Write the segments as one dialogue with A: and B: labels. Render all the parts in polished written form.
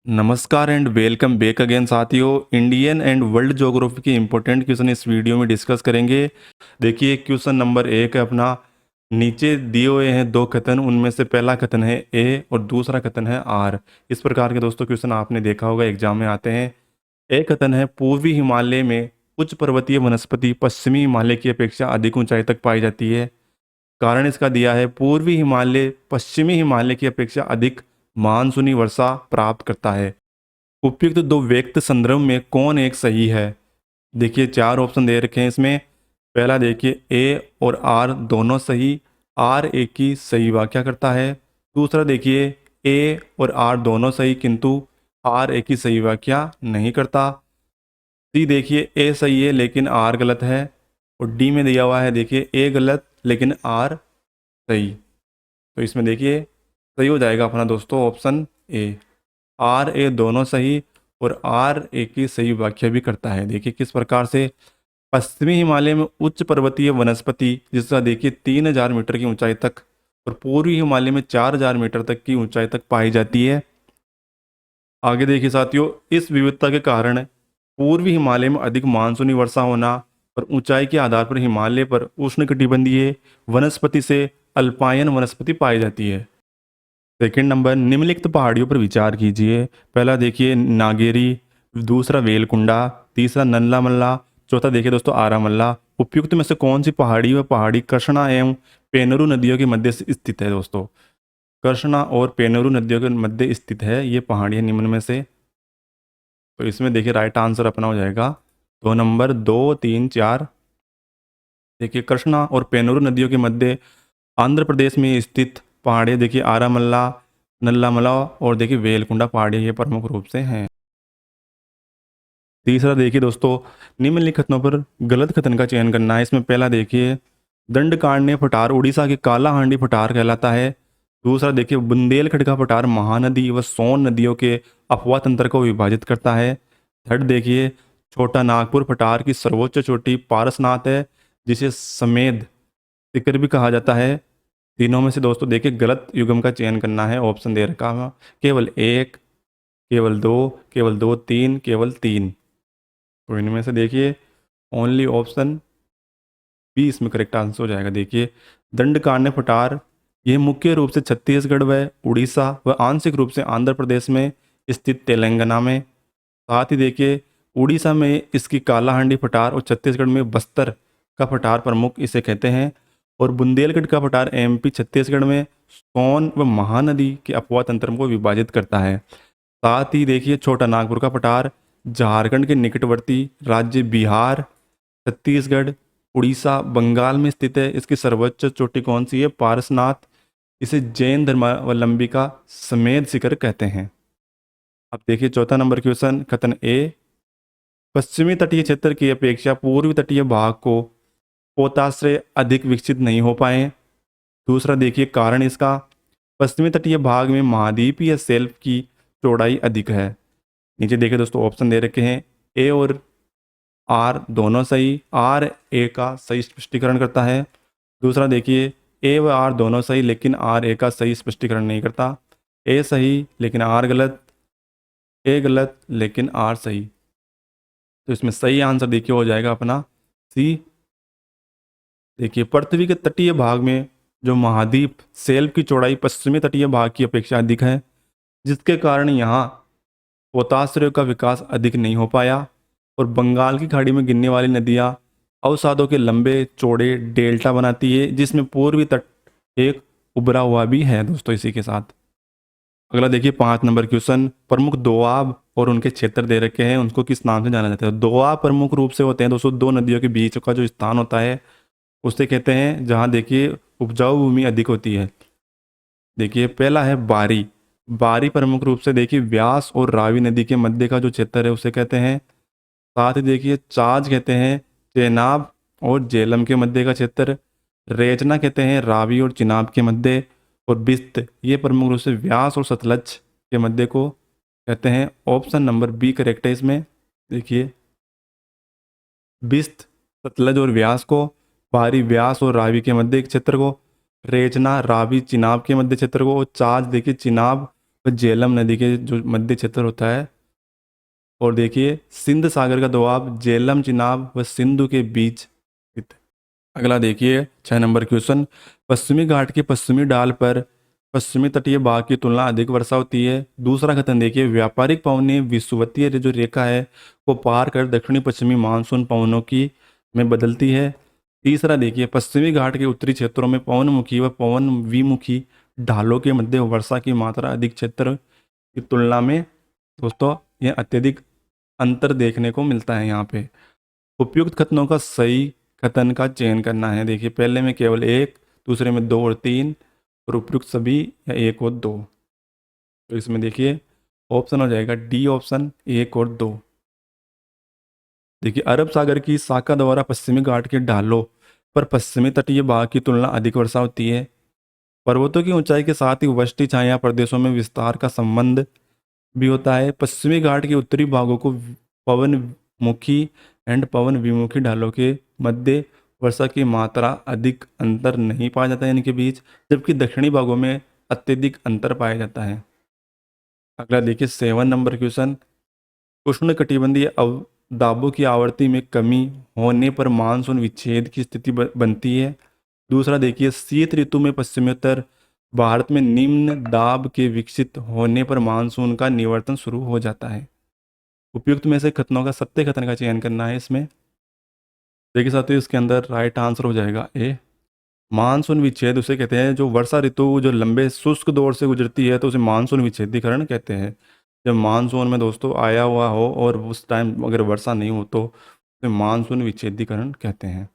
A: नमस्कार and welcome back again साथियों। Indian and world geography के इंपॉर्टेंट क्वेश्चन इस वीडियो में डिस्कस करेंगे। देखिए क्वेश्चन नंबर 1 है अपना। नीचे दिए हुए हैं दो कथन, उनमें से पहला कथन है ए और दूसरा कथन है आर। इस प्रकार के दोस्तों क्वेश्चन आपने देखा होगा, एग्जाम में आते हैं। ए कथन है पूर्वी हिमालय में उच्च पर्वतीय वनस्पति पश्चिमी हिमालय की अपेक्षा अधिक ऊंचाई तक पाई जाती है। कारण इसका दिया है पूर्वी हिमालय पश्चिमी हिमालय की अपेक्षा अधिक मानसूनी वर्षा प्राप्त करता है। उपयुक्त दो व्यक्त संदर्भ में कौन एक सही है। देखिए चार ऑप्शन दे रखे हैं इसमें। पहला देखिए ए और आर दोनों सही, आर ए की सही व्याख्या करता है। दूसरा देखिए ए और आर दोनों सही किंतु आर ए की सही व्याख्या नहीं करता। सी देखिए ए सही है लेकिन आर गलत है। और डी में दिया हुआ है देखिए ए गलत लेकिन आर सही। तो इसमें देखिए सही हो जाएगा अपना दोस्तों ऑप्शन ए। आर ए दोनों सही और आर ए की सही व्याख्या भी करता है। देखिए किस प्रकार से पश्चिमी हिमालय में उच्च पर्वतीय वनस्पति जिसका देखिए 3000 मीटर की ऊंचाई तक और पूर्वी हिमालय में 4000 मीटर तक की ऊंचाई तक पाई जाती है। आगे देखिए साथियों, इस विविधता के कारण पूर्वी हिमालय में अधिक मानसूनी वर्षा होना और ऊंचाई के आधार पर हिमालय पर उष्णकटिबंधीय वनस्पति से अल्पायन वनस्पति पाई जाती है। सेकंड नंबर, निम्नलिखित पहाड़ियों पर विचार कीजिए। पहला देखिए नागेरी, दूसरा वेलकुंडा, तीसरा नल्ला मल्ला, चौथा देखिए दोस्तों आरामल्ला। उपयुक्त में से कौन सी पहाड़ी व पहाड़ी कृष्णा एवं पेनरू नदियों के मध्य से स्थित है। दोस्तों कृष्णा और पेनरू नदियों के मध्य स्थित है ये पहाड़ियाँ निम्न में से। तो इसमें देखिए राइट आंसर अपना हो जाएगा 2 नंबर, 2, 3, 4। देखिए कृष्णा और पेनरू नदियों के मध्य आंध्र प्रदेश में स्थित पहाड़ियाँ देखिए आरामल्ला, नल्लामला और देखिए वेलकुंडा पहाड़ियाँ ये प्रमुख रूप से हैं। तीसरा देखिए दोस्तों, निम्नलिखित कथनों पर गलत कथन का चयन करना है। इसमें पहला देखिए दंडकारण्य पठार उड़ीसा के कालाहांडी पठार कहलाता है। दूसरा देखिए बुंदेलखंड का पठार महानदी व सोन नदियों के अफवाह तंत्र को विभाजित करता है। थर्ड देखिए छोटा नागपुर पठार की सर्वोच्च चोटी पारसनाथ है जिसे समेध शिखर भी कहा जाता है। तीनों में से दोस्तों देखिए गलत युग्म का चयन करना है। ऑप्शन दे रखा है केवल एक, केवल दो, केवल दो, तीन, केवल तीन। तो इनमें से देखिए ओनली ऑप्शन बी इसमें करेक्ट आंसर हो जाएगा। देखिए दंडकारण्य पठार यह मुख्य रूप से छत्तीसगढ़ व उड़ीसा व आंशिक रूप से आंध्र प्रदेश में स्थित तेलंगाना में। साथ ही देखिए उड़ीसा में इसकी कालाहांडी पठार और छत्तीसगढ़ में बस्तर का पठार प्रमुख इसे कहते हैं। और बुंदेलखंड का पठार एमपी छत्तीसगढ़ में सोन व महानदी के अपवाह तंत्र को विभाजित करता है। साथ ही देखिए छोटा नागपुर का पठार झारखंड के निकटवर्ती राज्य बिहार, छत्तीसगढ़, उड़ीसा, बंगाल में स्थित है। इसकी सर्वोच्च चोटी कौन सी है? पारसनाथ। इसे जैन धर्मावलंबी का समेध शिखर कहते हैं। अब देखिए चौथा नंबर क्वेश्चन, कथन ए पश्चिमी तटीय क्षेत्र की अपेक्षा पूर्वी तटीय भाग को पोताश्रय अधिक विकसित नहीं हो पाए। दूसरा देखिए कारण इसका पश्चिमी तटीय भाग में महाद्वीपीय शेल्फ की चौड़ाई अधिक है। नीचे देखिए दोस्तों ऑप्शन दे रखे हैं, ए और आर दोनों सही, आर ए का सही स्पष्टीकरण करता है। दूसरा देखिए ए व आर दोनों सही लेकिन आर ए का सही स्पष्टीकरण नहीं करता। ए सही लेकिन आर गलत, ए गलत लेकिन आर सही। तो इसमें सही आंसर देखिए हो जाएगा अपना सी। देखिए पृथ्वी के तटीय भाग में जो महाद्वीप शेल्फ की चौड़ाई पश्चिमी तटीय भाग की अपेक्षा अधिक है, जिसके कारण यहाँ पोताश्रय का विकास अधिक नहीं हो पाया। और बंगाल की खाड़ी में गिरने वाली नदियाँ अवसादों के लंबे चौड़े डेल्टा बनाती है जिसमें पूर्वी तट एक उभरा हुआ भी है। दोस्तों इसी के साथ अगला देखिए 5 नंबर क्वेश्चन, प्रमुख दोआब और उनके क्षेत्र दे रखे हैं, उनको किस नाम से जाना जाता है। दोआब प्रमुख रूप से होते हैं दोस्तों दो नदियों के बीच का जो स्थान होता है उसे कहते हैं जहाँ देखिए उपजाऊ भूमि अधिक होती है। देखिए पहला है बारी। बारी प्रमुख रूप से देखिए व्यास और रावी नदी के मध्य का जो क्षेत्र है उसे कहते हैं। साथ ही देखिए चाज कहते हैं चेनाब और जेलम के मध्य का क्षेत्र। रेचना कहते हैं रावी और चिनाब के मध्य। और बिस्त ये प्रमुख रूप से व्यास और सतलज के मध्य को कहते हैं। ऑप्शन नंबर बी करेक्ट है इसमें। देखिए बिस्त सतलज और व्यास को, बारी व्यास और रावी के मध्य क्षेत्र को, रेचना रावी चिनाब के मध्य क्षेत्र को, और चाज देखिए चिनाब वह झेलम नदी के जो मध्य क्षेत्र होता है। और देखिए सिंध सागर का दोआब झेलम चिनाब व सिंधु के बीच स्थित है। अगला देखिए 6 नंबर क्वेश्चन। पश्चिमी घाट के पश्चिमी डाल पर पश्चिमी तटीय भाग की तुलना अधिक वर्षा होती है। दूसरा कथन देखिए व्यापारिक पवनें विषुवतीय जो रेखा है वो पार कर दक्षिणी पश्चिमी मानसून पवनों की में बदलती है। तीसरा देखिए पश्चिमी घाट के उत्तरी क्षेत्रों में पवनमुखी व पवन विमुखी ढालों के मध्य वर्षा की मात्रा अधिक क्षेत्र की तुलना में दोस्तों यह अत्यधिक अंतर देखने को मिलता है यहाँ पे। उपयुक्त कथनों का सही कथन का चयन करना है। देखिए पहले में केवल एक, दूसरे में दो और तीन, और उपयुक्त सभी या एक और दो। तो इसमें देखिए ऑप्शन हो जाएगा डी ऑप्शन, एक और दो। देखिए अरब सागर की शाखा द्वारा पश्चिमी घाट के ढालों पर पश्चिमी तटीय भाग की तुलना अधिक वर्षा होती है। पर्वतों की ऊंचाई के साथ ही वृष्टि छाया प्रदेशों में विस्तार का संबंध भी होता है। पश्चिमी घाट के उत्तरी भागों को पवन मुखी एंड पवन विमुखी ढालों के मध्य वर्षा की मात्रा अधिक अंतर नहीं पाया जाता है इनके बीच, जबकि दक्षिणी भागों में अत्यधिक अंतर पाया जाता है। अगला देखिए 7 नंबर क्वेश्चन। उष्णकटिबंधीय दाबों की आवर्ती में कमी होने पर मानसून विच्छेद की स्थिति बनती है। दूसरा देखिए शीत ऋतु में पश्चिमोत्तर भारत में निम्न दाब के विकसित होने पर मानसून का निवर्तन शुरू हो जाता है। उपयुक्त में से कथनों का सत्य कथन का चयन करना है इसमें। देखिए साथियों इसके अंदर राइट आंसर हो जाएगा ए। मानसून विच्छेद उसे कहते हैं जो वर्षा ऋतु जो लंबे शुष्क दौर से गुजरती है तो उसे मानसून विच्छेदीकरण कहते हैं। जब मानसून में दोस्तों आया हुआ हो और उस टाइम अगर वर्षा नहीं हो तो उसे मानसून विच्छेदीकरण कहते हैं।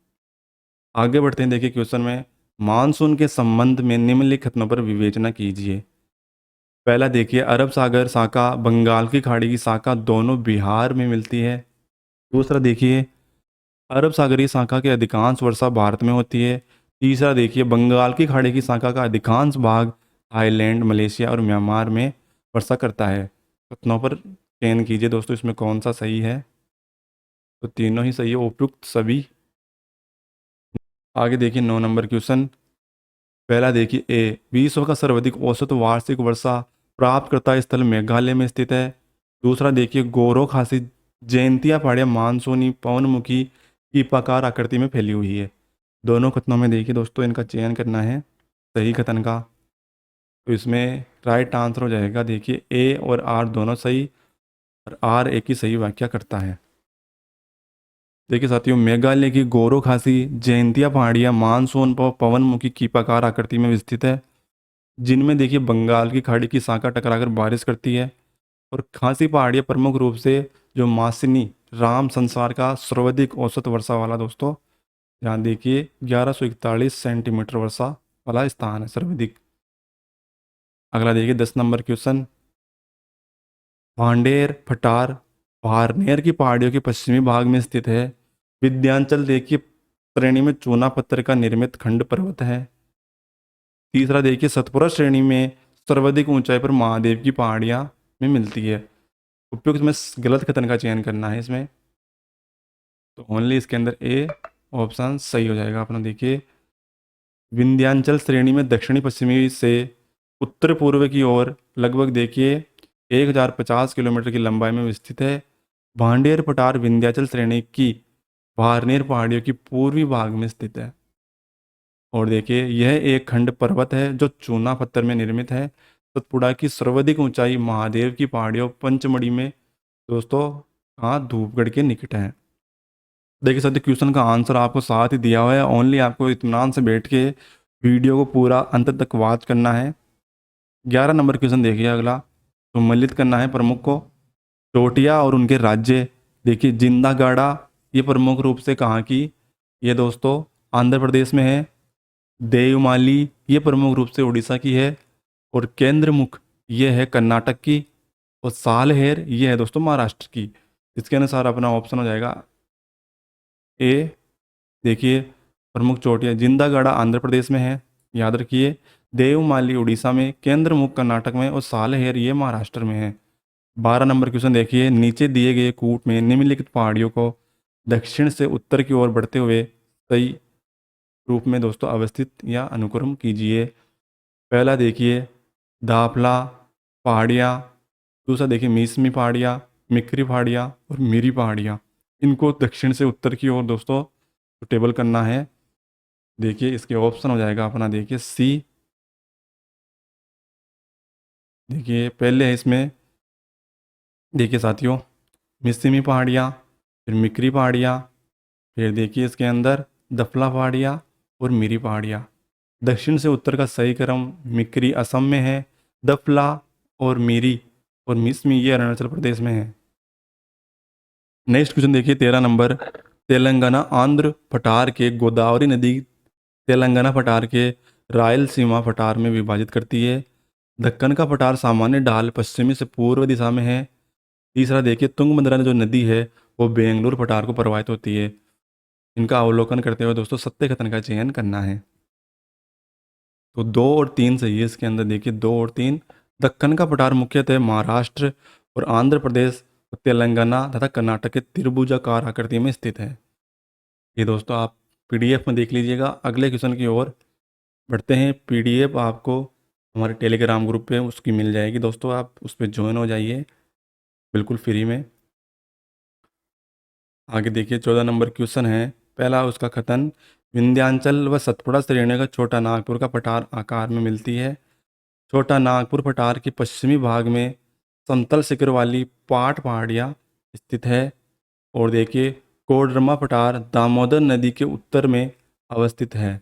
A: आगे बढ़ते हैं। देखिए क्वेश्चन में मानसून के संबंध में निम्नलिखित कथनों पर विवेचना कीजिए। पहला देखिए अरब सागर शाखा बंगाल की खाड़ी की शाखा दोनों बिहार में मिलती है। दूसरा देखिए अरब सागरीय शाखा की अधिकांश वर्षा भारत में होती है। तीसरा देखिए बंगाल की खाड़ी की शाखा का अधिकांश भाग थाईलैंड, मलेशिया और म्यांमार में वर्षा करता है। कथनों पर चयन कीजिए दोस्तों इसमें कौन सा सही है। तो तीनों ही सही है, उपयुक्त सभी। आगे देखिए 9 नंबर क्वेश्चन। पहला देखिए ए विश्व का सर्वाधिक औसत वार्षिक वर्षा प्राप्त करता स्थल मेघालय में स्थित है। दूसरा देखिए गोरो खासी जयंतिया पहाड़ियाँ मानसूनी पवनमुखी की प्रकार आकृति में फैली हुई है। दोनों कथनों में देखिए दोस्तों इनका चयन करना है सही कथन का। तो इसमें राइट आंसर हो जाएगा देखिए ए और आर दोनों सही, और आर एक ही सही व्याख्या करता है। देखिए साथियों मेघालय की गोरो खासी जयंतिया पहाड़ियाँ मानसून पर पवनमुखी की प्रकार आकृति में विस्तृत है, जिनमें देखिए बंगाल की खाड़ी की शाखा टकराकर बारिश करती है। और खासी पहाड़ियाँ प्रमुख रूप से जो मासिनी राम संसार का सर्वाधिक औसत वर्षा वाला दोस्तों यहाँ देखिए 1141 सेंटीमीटर वर्षा वाला स्थान है सर्वाधिक। अगला देखिए 10 नंबर क्वेश्चन। भांडेर फटार भारनेर की पहाड़ियों के पश्चिमी भाग में स्थित है। विंध्याचल देखिए श्रेणी में चूना पत्थर का निर्मित खंड पर्वत है। तीसरा देखिए सतपुरा श्रेणी में सर्वाधिक ऊंचाई पर महादेव की पहाड़ियाँ में मिलती है। उपयुक्त में गलत कथन का चयन करना है इसमें। तो ओनली इसके अंदर ए ऑप्शन सही हो जाएगा अपना। देखिए विंध्याचल श्रेणी में दक्षिणी पश्चिमी से उत्तर पूर्व की ओर लगभग देखिए 1050 किलोमीटर की लंबाई में स्थित है। भांडेर पठार विंध्याचल श्रेणी की भारनेर पहाड़ियों की पूर्वी भाग में स्थित है। और देखिए यह एक खंड पर्वत है जो चूना पत्थर में निर्मित है। सतपुड़ा की सर्वाधिक ऊंचाई महादेव की पहाड़ियों पंचमढ़ी में दोस्तों कहाँ धूपगढ़ के निकट है। देखिए साथियों क्वेश्चन का आंसर आपको साथ ही दिया हुआ है, ओनली आपको इत्मीनान से बैठ के वीडियो को पूरा अंत तक वॉच करना है। 11 नंबर क्वेश्चन देखिए अगला। सम्मिलित करना है प्रमुख को। टोटिया और उनके राज्य देखिए जिंदागाड़ा ये प्रमुख रूप से कहाँ की, ये दोस्तों आंध्र प्रदेश में है। देवमाली ये प्रमुख रूप से उड़ीसा की है। और केंद्रमुख ये है कर्नाटक की। और सालहेर ये है दोस्तों महाराष्ट्र की। इसके अनुसार अपना ऑप्शन हो जाएगा ए। देखिए प्रमुख चोटियाँ जिंदागढ़ा आंध्र प्रदेश में है, याद रखिए। देवमाली उड़ीसा में, केंद्रमुख कर्नाटक में और सालहेर ये महाराष्ट्र में है। 12 नंबर क्वेश्चन देखिए नीचे दिए गए कूट में निम्नलिखित पहाड़ियों को दक्षिण से उत्तर की ओर बढ़ते हुए सही रूप में दोस्तों अवस्थित या अनुक्रम कीजिए। पहला देखिए दाफला पहाड़ियाँ। दूसरा देखिए मिसमी पहाड़ियाँ, मिक्री पहाड़ियाँ और मीरी पहाड़ियाँ। इनको दक्षिण से उत्तर की ओर दोस्तों टेबल करना है। देखिए इसके ऑप्शन हो जाएगा अपना, देखिए सी। देखिए पहले है इसमें, देखिए साथियों, मिस्सिमी पहाड़ियाँ, फिर मिक्री पहाड़ियाँ, फिर देखिए इसके अंदर दफला पहाड़ियाँ और मीरी पहाड़ियाँ। दक्षिण से उत्तर का सही क्रम मिक्री असम में है, दफला और मीरी और मिस्मी ये अरुणाचल प्रदेश में है। नेक्स्ट क्वेश्चन देखिए 13 नंबर। तेलंगाना आंध्र पठार के गोदावरी नदी तेलंगाना पठार के रायलसीमा पठार में विभाजित करती है। दक्कन का पठार सामान्य ढाल पश्चिमी से पूर्व दिशा में है। तीसरा देखिए तुंगभद्रा जो नदी है वो बेंगलुरु पठार को प्रवाहित होती है। इनका अवलोकन करते हुए दोस्तों सत्य कथन का चयन करना है। तो 2 और 3 सही है इसके अंदर, देखिए 2 और 3। दक्कन का पठार मुख्यतः महाराष्ट्र और आंध्र प्रदेश और तेलंगाना तथा कर्नाटक के त्रिभुजाकार आकृति में स्थित है। ये दोस्तों आप पीडीएफ में देख लीजिएगा। अगले क्वेश्चन की ओर बढ़ते हैं। पीडीएफ आपको हमारे टेलीग्राम ग्रुप पे उसकी मिल जाएगी दोस्तों, आप उस पर ज्वाइन हो जाइए बिल्कुल फ्री में। आगे देखिए 14 नंबर क्वेश्चन है। पहला उसका कथन, विंध्याचल व सतपुड़ा श्रेणियों का छोटा नागपुर का पठार आकार में मिलती है। छोटा नागपुर पठार के पश्चिमी भाग में समतल शिखर वाली पाट पहाड़ियाँ स्थित है। और देखिए कोडरमा पठार दामोदर नदी के उत्तर में अवस्थित है।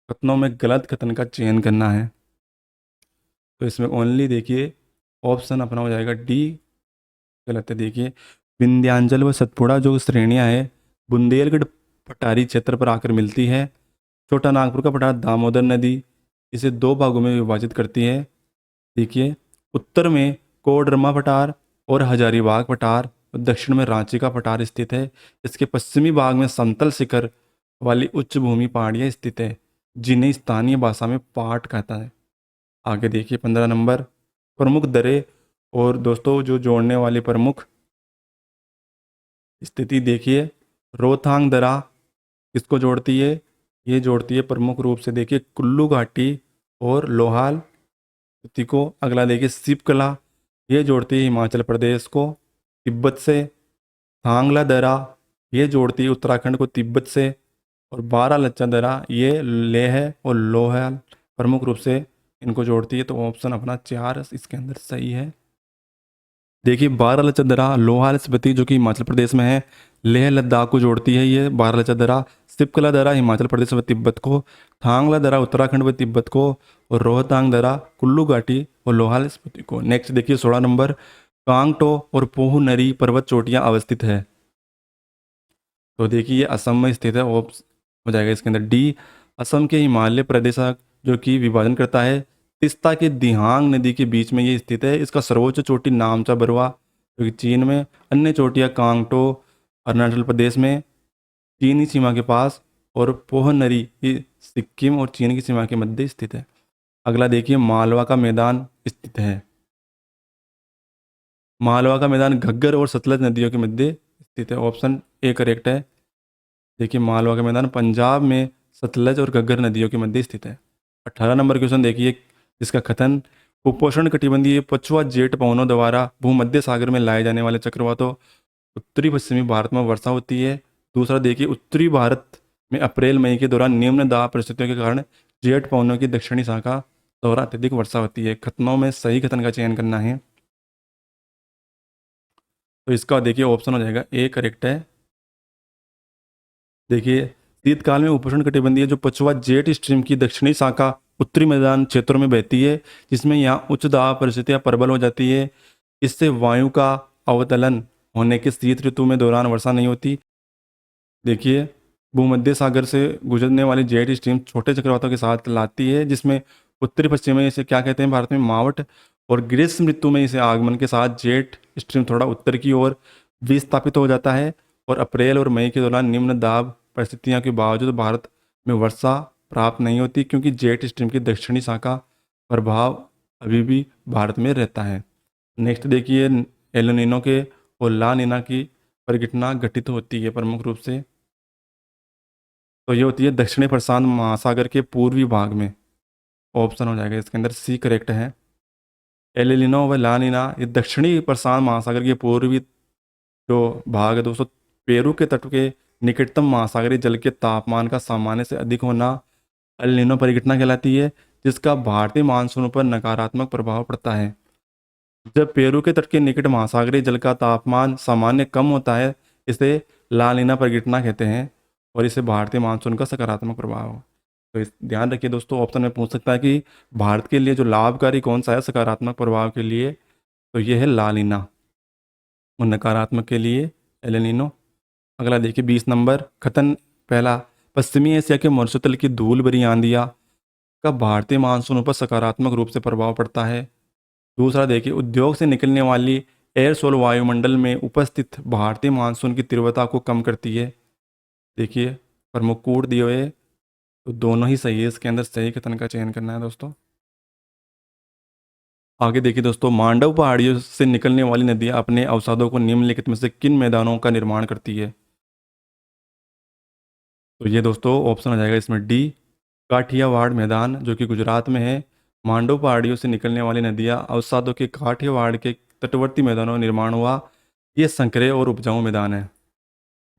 A: कथनों में गलत कथन का चयन करना है। तो इसमें ओनली देखिए ऑप्शन अपना हो जाएगा डी गलत है। देखिए विंध्याचल व सतपुड़ा जो श्रेणियाँ है बुंदेलखंड पठारी क्षेत्र पर आकर मिलती है। छोटा नागपुर का पठार दामोदर नदी इसे 2 भागों में विभाजित करती है। देखिए उत्तर में कोडरमा पठार और हजारीबाग पठार और दक्षिण में रांची का पठार स्थित है। इसके पश्चिमी भाग में समतल शिखर वाली उच्च भूमि पहाड़ियाँ स्थित है जिन्हें स्थानीय भाषा में पाट कहता है। आगे देखिए 15 नंबर। प्रमुख दरें और दोस्तों जो जोड़ने वाली प्रमुख स्थिति देखिए रोहतांग दर्रा किसको जोड़ती है, ये जोड़ती है प्रमुख रूप से देखिए कुल्लू घाटी और लोहाल स्थिति को। अगला देखिए सिपकला, ये जोड़ती है हिमाचल प्रदेश को तिब्बत से। थांगला दर्रा ये जोड़ती है उत्तराखंड को तिब्बत से। और बारह लच्चा दर्रा ये लेह और लोहाल प्रमुख रूप से इनको जोड़ती है। तो ऑप्शन अपना 4 इसके अंदर सही है। देखिए बारालाचा दर्रा लोहाल स्पीति जो कि हिमाचल प्रदेश में है, लेह लद्दाख को जोड़ती है ये बारालाचा दर्रा। सिपकला दर्रा हिमाचल प्रदेश व तिब्बत को, थांगला दर्रा उत्तराखंड व तिब्बत को और रोहतांग दर्रा कुल्लू घाटी और लोहाल स्पीति को। नेक्स्ट देखिए 16 नंबर। कांगटो और पोहु नरी पर्वत चोटियाँ अवस्थित है। तो देखिए ये असम में स्थित है, ऑप्शन हो जाएगा इसके अंदर डी। असम के हिमालय प्रदेश जो कि विभाजन करता है तिस्ता के दिहांग नदी के बीच में ये स्थित है। इसका सर्वोच्च चोटी नामचा बरवा जो कि चीन में, अन्य चोटियाँ कांगटो अरुणाचल प्रदेश में चीनी सीमा के पास और पोहनरी ये सिक्किम और चीन की सीमा के मध्य स्थित है। अगला देखिए मालवा का मैदान स्थित है। मालवा का मैदान घग्गर और सतलज नदियों के मध्य स्थित है। ऑप्शन ए करेक्ट है। देखिए मालवा का मैदान पंजाब में सतलज और घग्गर नदियों के मध्य स्थित है। 18 नंबर क्वेश्चन देखिए जिसका कथन, उपोष्ण कटिबंधीय पछुआ जेट पवनों द्वारा भूमध्य सागर में लाए जाने वाले चक्रवातों उत्तरी पश्चिमी भारत में वर्षा होती है। दूसरा देखिए उत्तरी भारत में अप्रैल मई के दौरान निम्न दाब परिस्थितियों के कारण जेट पवनों की दक्षिणी शाखा द्वारा अत्यधिक वर्षा होती है। कथनों में सही कथन का चयन करना है। तो इसका देखिए ऑप्शन हो जाएगा ए करेक्ट है। देखिए शीतकाल में उपोष्ण कटिबंधीय जो पछुआ जेट स्ट्रीम की दक्षिणी शाखा उत्तरी मैदान क्षेत्रों में बहती है जिसमें यहाँ उच्च दाब परिस्थितियाँ प्रबल हो जाती है। इससे वायु का अवतलन होने के शीत ऋतु में दौरान वर्षा नहीं होती। देखिए भूमध्य सागर से गुजरने वाली जेट स्ट्रीम छोटे चक्रवातों के साथ लाती है जिसमें उत्तरी पश्चिम में इसे क्या कहते हैं भारत में मावट, और ग्रीष्म ऋतु में इसे आगमन के साथ जेट स्ट्रीम थोड़ा उत्तर की ओर विस्थापित हो जाता है। और अप्रैल और मई के दौरान निम्न दाब परिस्थितियों के बावजूद भारत में वर्षा प्राप्त नहीं होती क्योंकि जेट स्ट्रीम की दक्षिणी शाखा प्रभाव अभी भी भारत में रहता है। नेक्स्ट देखिए एल नीनो के और ला नीना की परिघटना घटित होती है प्रमुख रूप से। तो ये होती है दक्षिणी प्रशांत महासागर के पूर्वी भाग में। ऑप्शन हो जाएगा इसके अंदर सी करेक्ट है। एल नीनो व ला नीना ये दक्षिणी प्रशांत महासागर के पूर्वी जो भाग है दोस्तों, पेरू के तट के निकटतम महासागरीय जल के तापमान का सामान्य से अधिक होना एल नीनो परिघटना कहलाती है, जिसका भारतीय मानसून पर नकारात्मक प्रभाव पड़ता है। जब पेरू के तट के निकट महासागरीय जल का तापमान सामान्य कम होता है, इसे ला नीना परिघटना कहते हैं और इसे भारतीय मानसून का सकारात्मक प्रभाव हो। तो इस ध्यान रखिए दोस्तों, ऑप्शन में पूछ सकता है कि भारत के लिए जो लाभकारी कौन सा है सकारात्मक प्रभाव के लिए, तो ये है ला नीना और नकारात्मक के लिए एल नीनो। अगला देखिए 20 नंबर कथन पहला, पश्चिमी एशिया के मरुस्थल की धूल भरी आंधियाँ का भारतीय मानसून पर सकारात्मक रूप से प्रभाव पड़ता है। दूसरा देखिए, उद्योग से निकलने वाली एयरसोल वायुमंडल में उपस्थित भारतीय मानसून की तीव्रता को कम करती है। देखिए प्रमुख कूट दिए हुए, तो दोनों ही सही है, इसके अंदर सही कथन का चयन करना है दोस्तों। आगे देखिए दोस्तों, मांडव पहाड़ियों से निकलने वाली नदियां अपने अवसादों को निम्नलिखित में से किन मैदानों का निर्माण करती है? तो ये दोस्तों ऑप्शन आ जाएगा इसमें डी, काठियावाड़ मैदान जो कि गुजरात में है। मांडव पहाड़ियों से निकलने वाली नदियां अवसादों के काठियावाड़ के तटवर्ती मैदानों में निर्माण हुआ। ये संकरे और उपजाऊ मैदान है।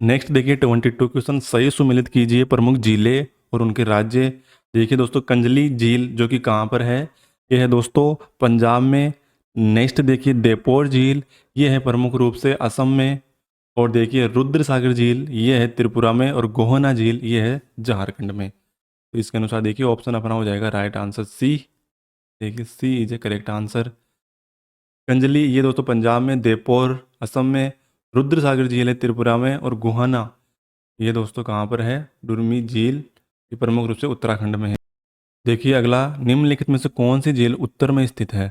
A: नेक्स्ट देखिए 22 क्वेश्चन, सही सुमेलित कीजिए प्रमुख झीलें और उनके राज्य। देखिए दोस्तों, कंजली झील जो कि कहाँ पर है, ये है दोस्तों पंजाब में। नेक्स्ट देखिए देपोर झील, ये है प्रमुख रूप से असम में। और देखिए रुद्र सागर झील, ये है त्रिपुरा में। और गोहना झील, ये है झारखंड में। तो इसके अनुसार देखिए ऑप्शन अपना हो जाएगा राइट आंसर सी। देखिए C is a correct answer. कंजली ये दोस्तों पंजाब में, देपोर असम में, रुद्र सागर झील है त्रिपुरा में, और गुहाना ये दोस्तों कहाँ पर है, डुरमी झील, ये प्रमुख रूप से उत्तराखंड में है। देखिए अगला, निम्नलिखित में से कौन सी झील उत्तर में स्थित है?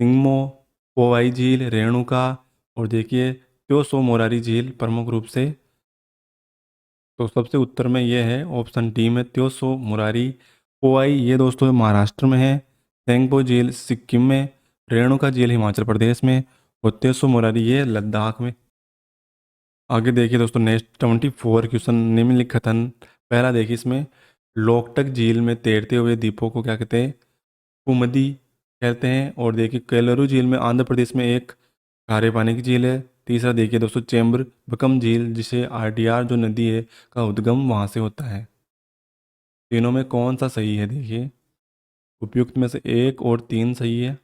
A: सिंगमो, पोवाई झील, रेणुका, और देखिए त्योसो मोरारी झील प्रमुख रूप से। तो सबसे उत्तर में ये है ऑप्शन डी में त्योसो मुरारी। पोवाई ये दोस्तों महाराष्ट्र में है। तेंगपो झील सिक्किम में। रेणुका झील हिमाचल प्रदेश में। और त्योसो मुरारी ये लद्दाख में। आगे देखिए दोस्तों नेक्स्ट 24 क्वेश्चन, निम्नलिखित कथन पहला देखिए इसमें, लोकटक झील में तैरते हुए द्वीपों को क्या कहते हैं? कुमदी कहते हैं। और देखिए केलरू झील में आंध्र प्रदेश में एक खारे पानी की झील है। तीसरा देखिए दोस्तों चेम्बर बकम झील, जिसे आरडीआर जो नदी है का उद्गम वहाँ से होता है। तीनों में कौन सा सही है? देखिए उपयुक्त में से एक और तीन सही है।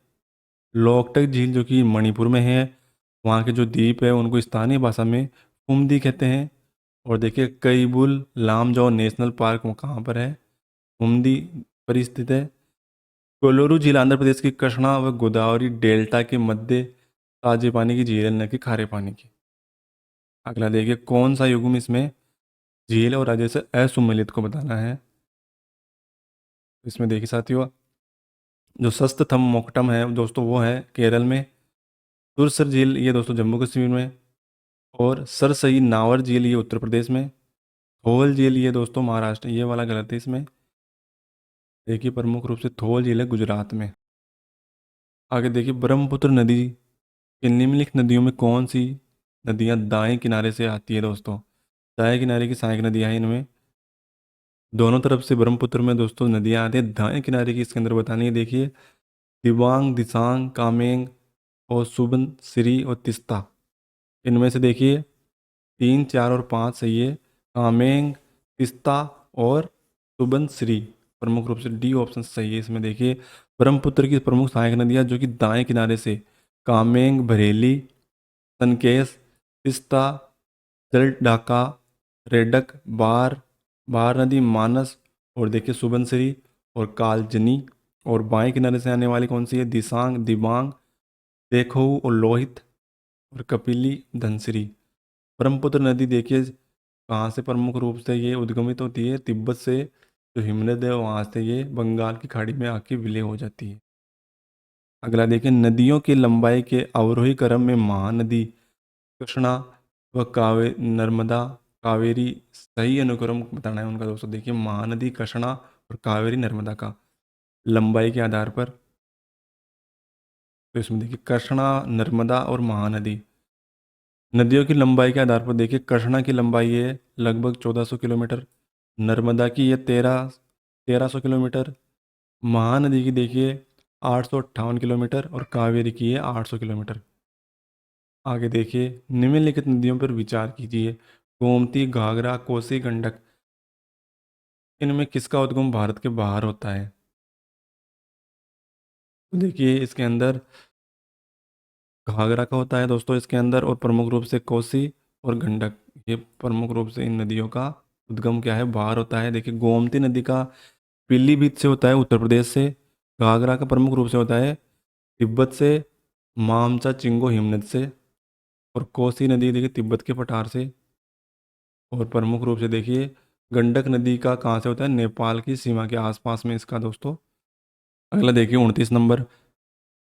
A: लोकटक झील जो कि मणिपुर में है, वहाँ के जो द्वीप है उनको स्थानीय भाषा में कुमदी कहते हैं। और देखिए कईबुल लामजाओ नेशनल पार्क वो कहाँ पर है? कुमदी पर स्थित है। कोलोरू झील आंध्र प्रदेश की कृष्णा व गोदावरी डेल्टा के मध्य ताजे पानी की झील है, न कि खारे पानी की। अगला देखिए, कौन सा युग्म इसमें झील और राज्य से असुमेलित को बताना है? इसमें देखिए साथियों, जो सस्तथम मोक्टम है दोस्तों वो है केरल में। सुरसर झील ये दोस्तों जम्मू कश्मीर में। और सरसई नावर झील ये उत्तर प्रदेश में। थोल झील ये दोस्तों महाराष्ट्र, ये वाला गलत है इसमें। देखिए प्रमुख रूप से थोल झील है गुजरात में। आगे देखिए, ब्रह्मपुत्र नदी के निम्नलिखित नदियों में कौन सी नदियां दाएं किनारे से आती है दोस्तों? दाएं किनारे की सहायक नदियां हैं इनमें। दोनों तरफ से ब्रह्मपुत्र में दोस्तों नदियां आती हैं, दाएं किनारे की इसके अंदर बतानी है। देखिए दिबांग, दिसांग, कामेंग और सुबनसिरी और तिस्ता। इनमें से देखिए 3, 4 और 5 सही है। कामेंग, तिस्ता और सुबनसिरी प्रमुख रूप से डी ऑप्शन सही है इसमें। देखिए ब्रह्मपुत्र की प्रमुख सहायक नदियां जो कि दाएं किनारे से कामेंग, बरेली, सनकेश, तिस्ता, जलडाका, रेडक, बार नदी, मानस, और देखिए सुबनसिरी और कालजनी। और बाएं किनारे से आने वाली कौन सी है? दिसांग, दिबांग, देखो और लोहित, और कपिली, धनसिरी। ब्रह्मपुत्र नदी देखिए कहाँ से प्रमुख रूप से ये उद्गमित होती है? तिब्बत से। जो हिमनद है वहाँ से ये बंगाल की खाड़ी में आके विलय हो जाती है। अगला देखिए, नदियों की लंबाई के अवरोही क्रम में महानदी कृष्णा व नर्मदा, कावेरी सही अनुक्रम बताना है उनका दोस्तों। देखिए महानदी कृष्णा और कावेरी नर्मदा का लंबाई के आधार पर। तो इसमें देखिए कृष्णा, नर्मदा और महानदी नदियों की लंबाई के आधार पर देखिए कृष्णा की लंबाई है लगभग 1400 किलोमीटर। नर्मदा की ये 1300 किलोमीटर। महानदी की देखिए 858 किलोमीटर और कावेरी की है 800 किलोमीटर। आगे देखिए, निम्नलिखित नदियों पर विचार कीजिए। गोमती, घाघरा, कोसी, गंडक, इनमें किसका उद्गम भारत के बाहर होता है? तो देखिए इसके अंदर घाघरा का होता है दोस्तों इसके अंदर, और प्रमुख रूप से कोसी और गंडक, ये प्रमुख रूप से इन नदियों का उद्गम क्या है, बाहर होता है। देखिए गोमती नदी का पीलीभीत से होता है, उत्तर प्रदेश से। घाघरा का प्रमुख रूप से होता है तिब्बत से, मामचा चिंगो हिमनद से। और कोसी नदी देखिए तिब्बत के पठार से। और प्रमुख रूप से देखिए गंडक नदी का कहाँ से होता है, नेपाल की सीमा के आसपास में इसका दोस्तों। अगला देखिए 29 नंबर,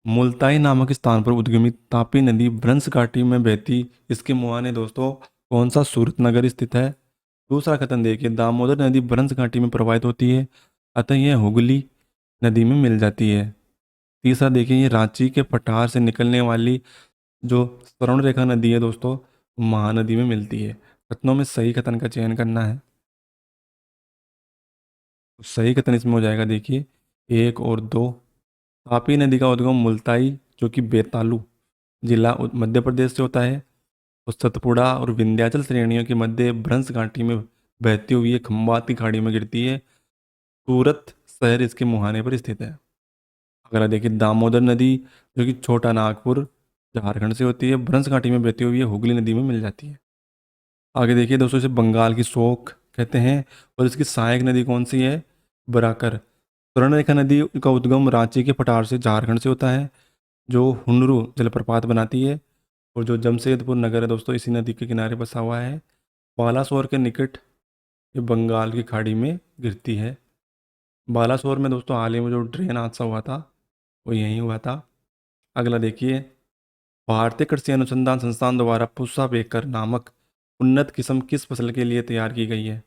A: मुल्ताई नामक स्थान पर उद्गमित तापी नदी भ्रंश घाटी में बहती, इसके मुहाने दोस्तों कौन सा सूरत नगर स्थित है? दूसरा कथन देखिए, दामोदर नदी भ्रंश घाटी में प्रवाहित होती है, अतः यह हुगली नदी में मिल जाती है। तीसरा देखिए, ये रांची के पठार से निकलने वाली जो स्वर्ण रेखा नदी है दोस्तों, महानदी में मिलती है। कथनों में सही कथन का चयन करना है। तो सही कथन इसमें हो जाएगा देखिए 1 और 2। तापी नदी का उद्गम मुल्ताई जो कि बेतालू जिला मध्य प्रदेश से होता है, और सतपुड़ा और विंध्याचल श्रेणियों के मध्य भ्रंश घाटी में बहती हुई ये खंबात की खाड़ी में गिरती है। सूरत शहर इसके मुहाने पर स्थित है। अगला देखिए, दामोदर नदी जो कि छोटा नागपुर झारखंड से होती है, भ्रंश घाटी में बहती हुई ये हुगली नदी में मिल जाती है। आगे देखिए दोस्तों, इसे बंगाल की शोक कहते हैं, और इसकी सहायक नदी कौन सी है, बराकर। स्वर्णरेखा नदी का उद्गम रांची के पठार से झारखंड से होता है, जो हुनरू जलप्रपात बनाती है। और जो जमशेदपुर नगर है दोस्तों, इसी नदी के किनारे बसा हुआ है। बालासोर के निकट ये बंगाल की खाड़ी में गिरती है। बालासोर में दोस्तों हाल ही में जो ट्रेन हादसा हुआ था वो यहीं हुआ था। अगला देखिए, भारतीय कृषि अनुसंधान संस्थान द्वारा पुस्सा बेकर नामक उन्नत किस्म किस फसल के लिए तैयार की गई है?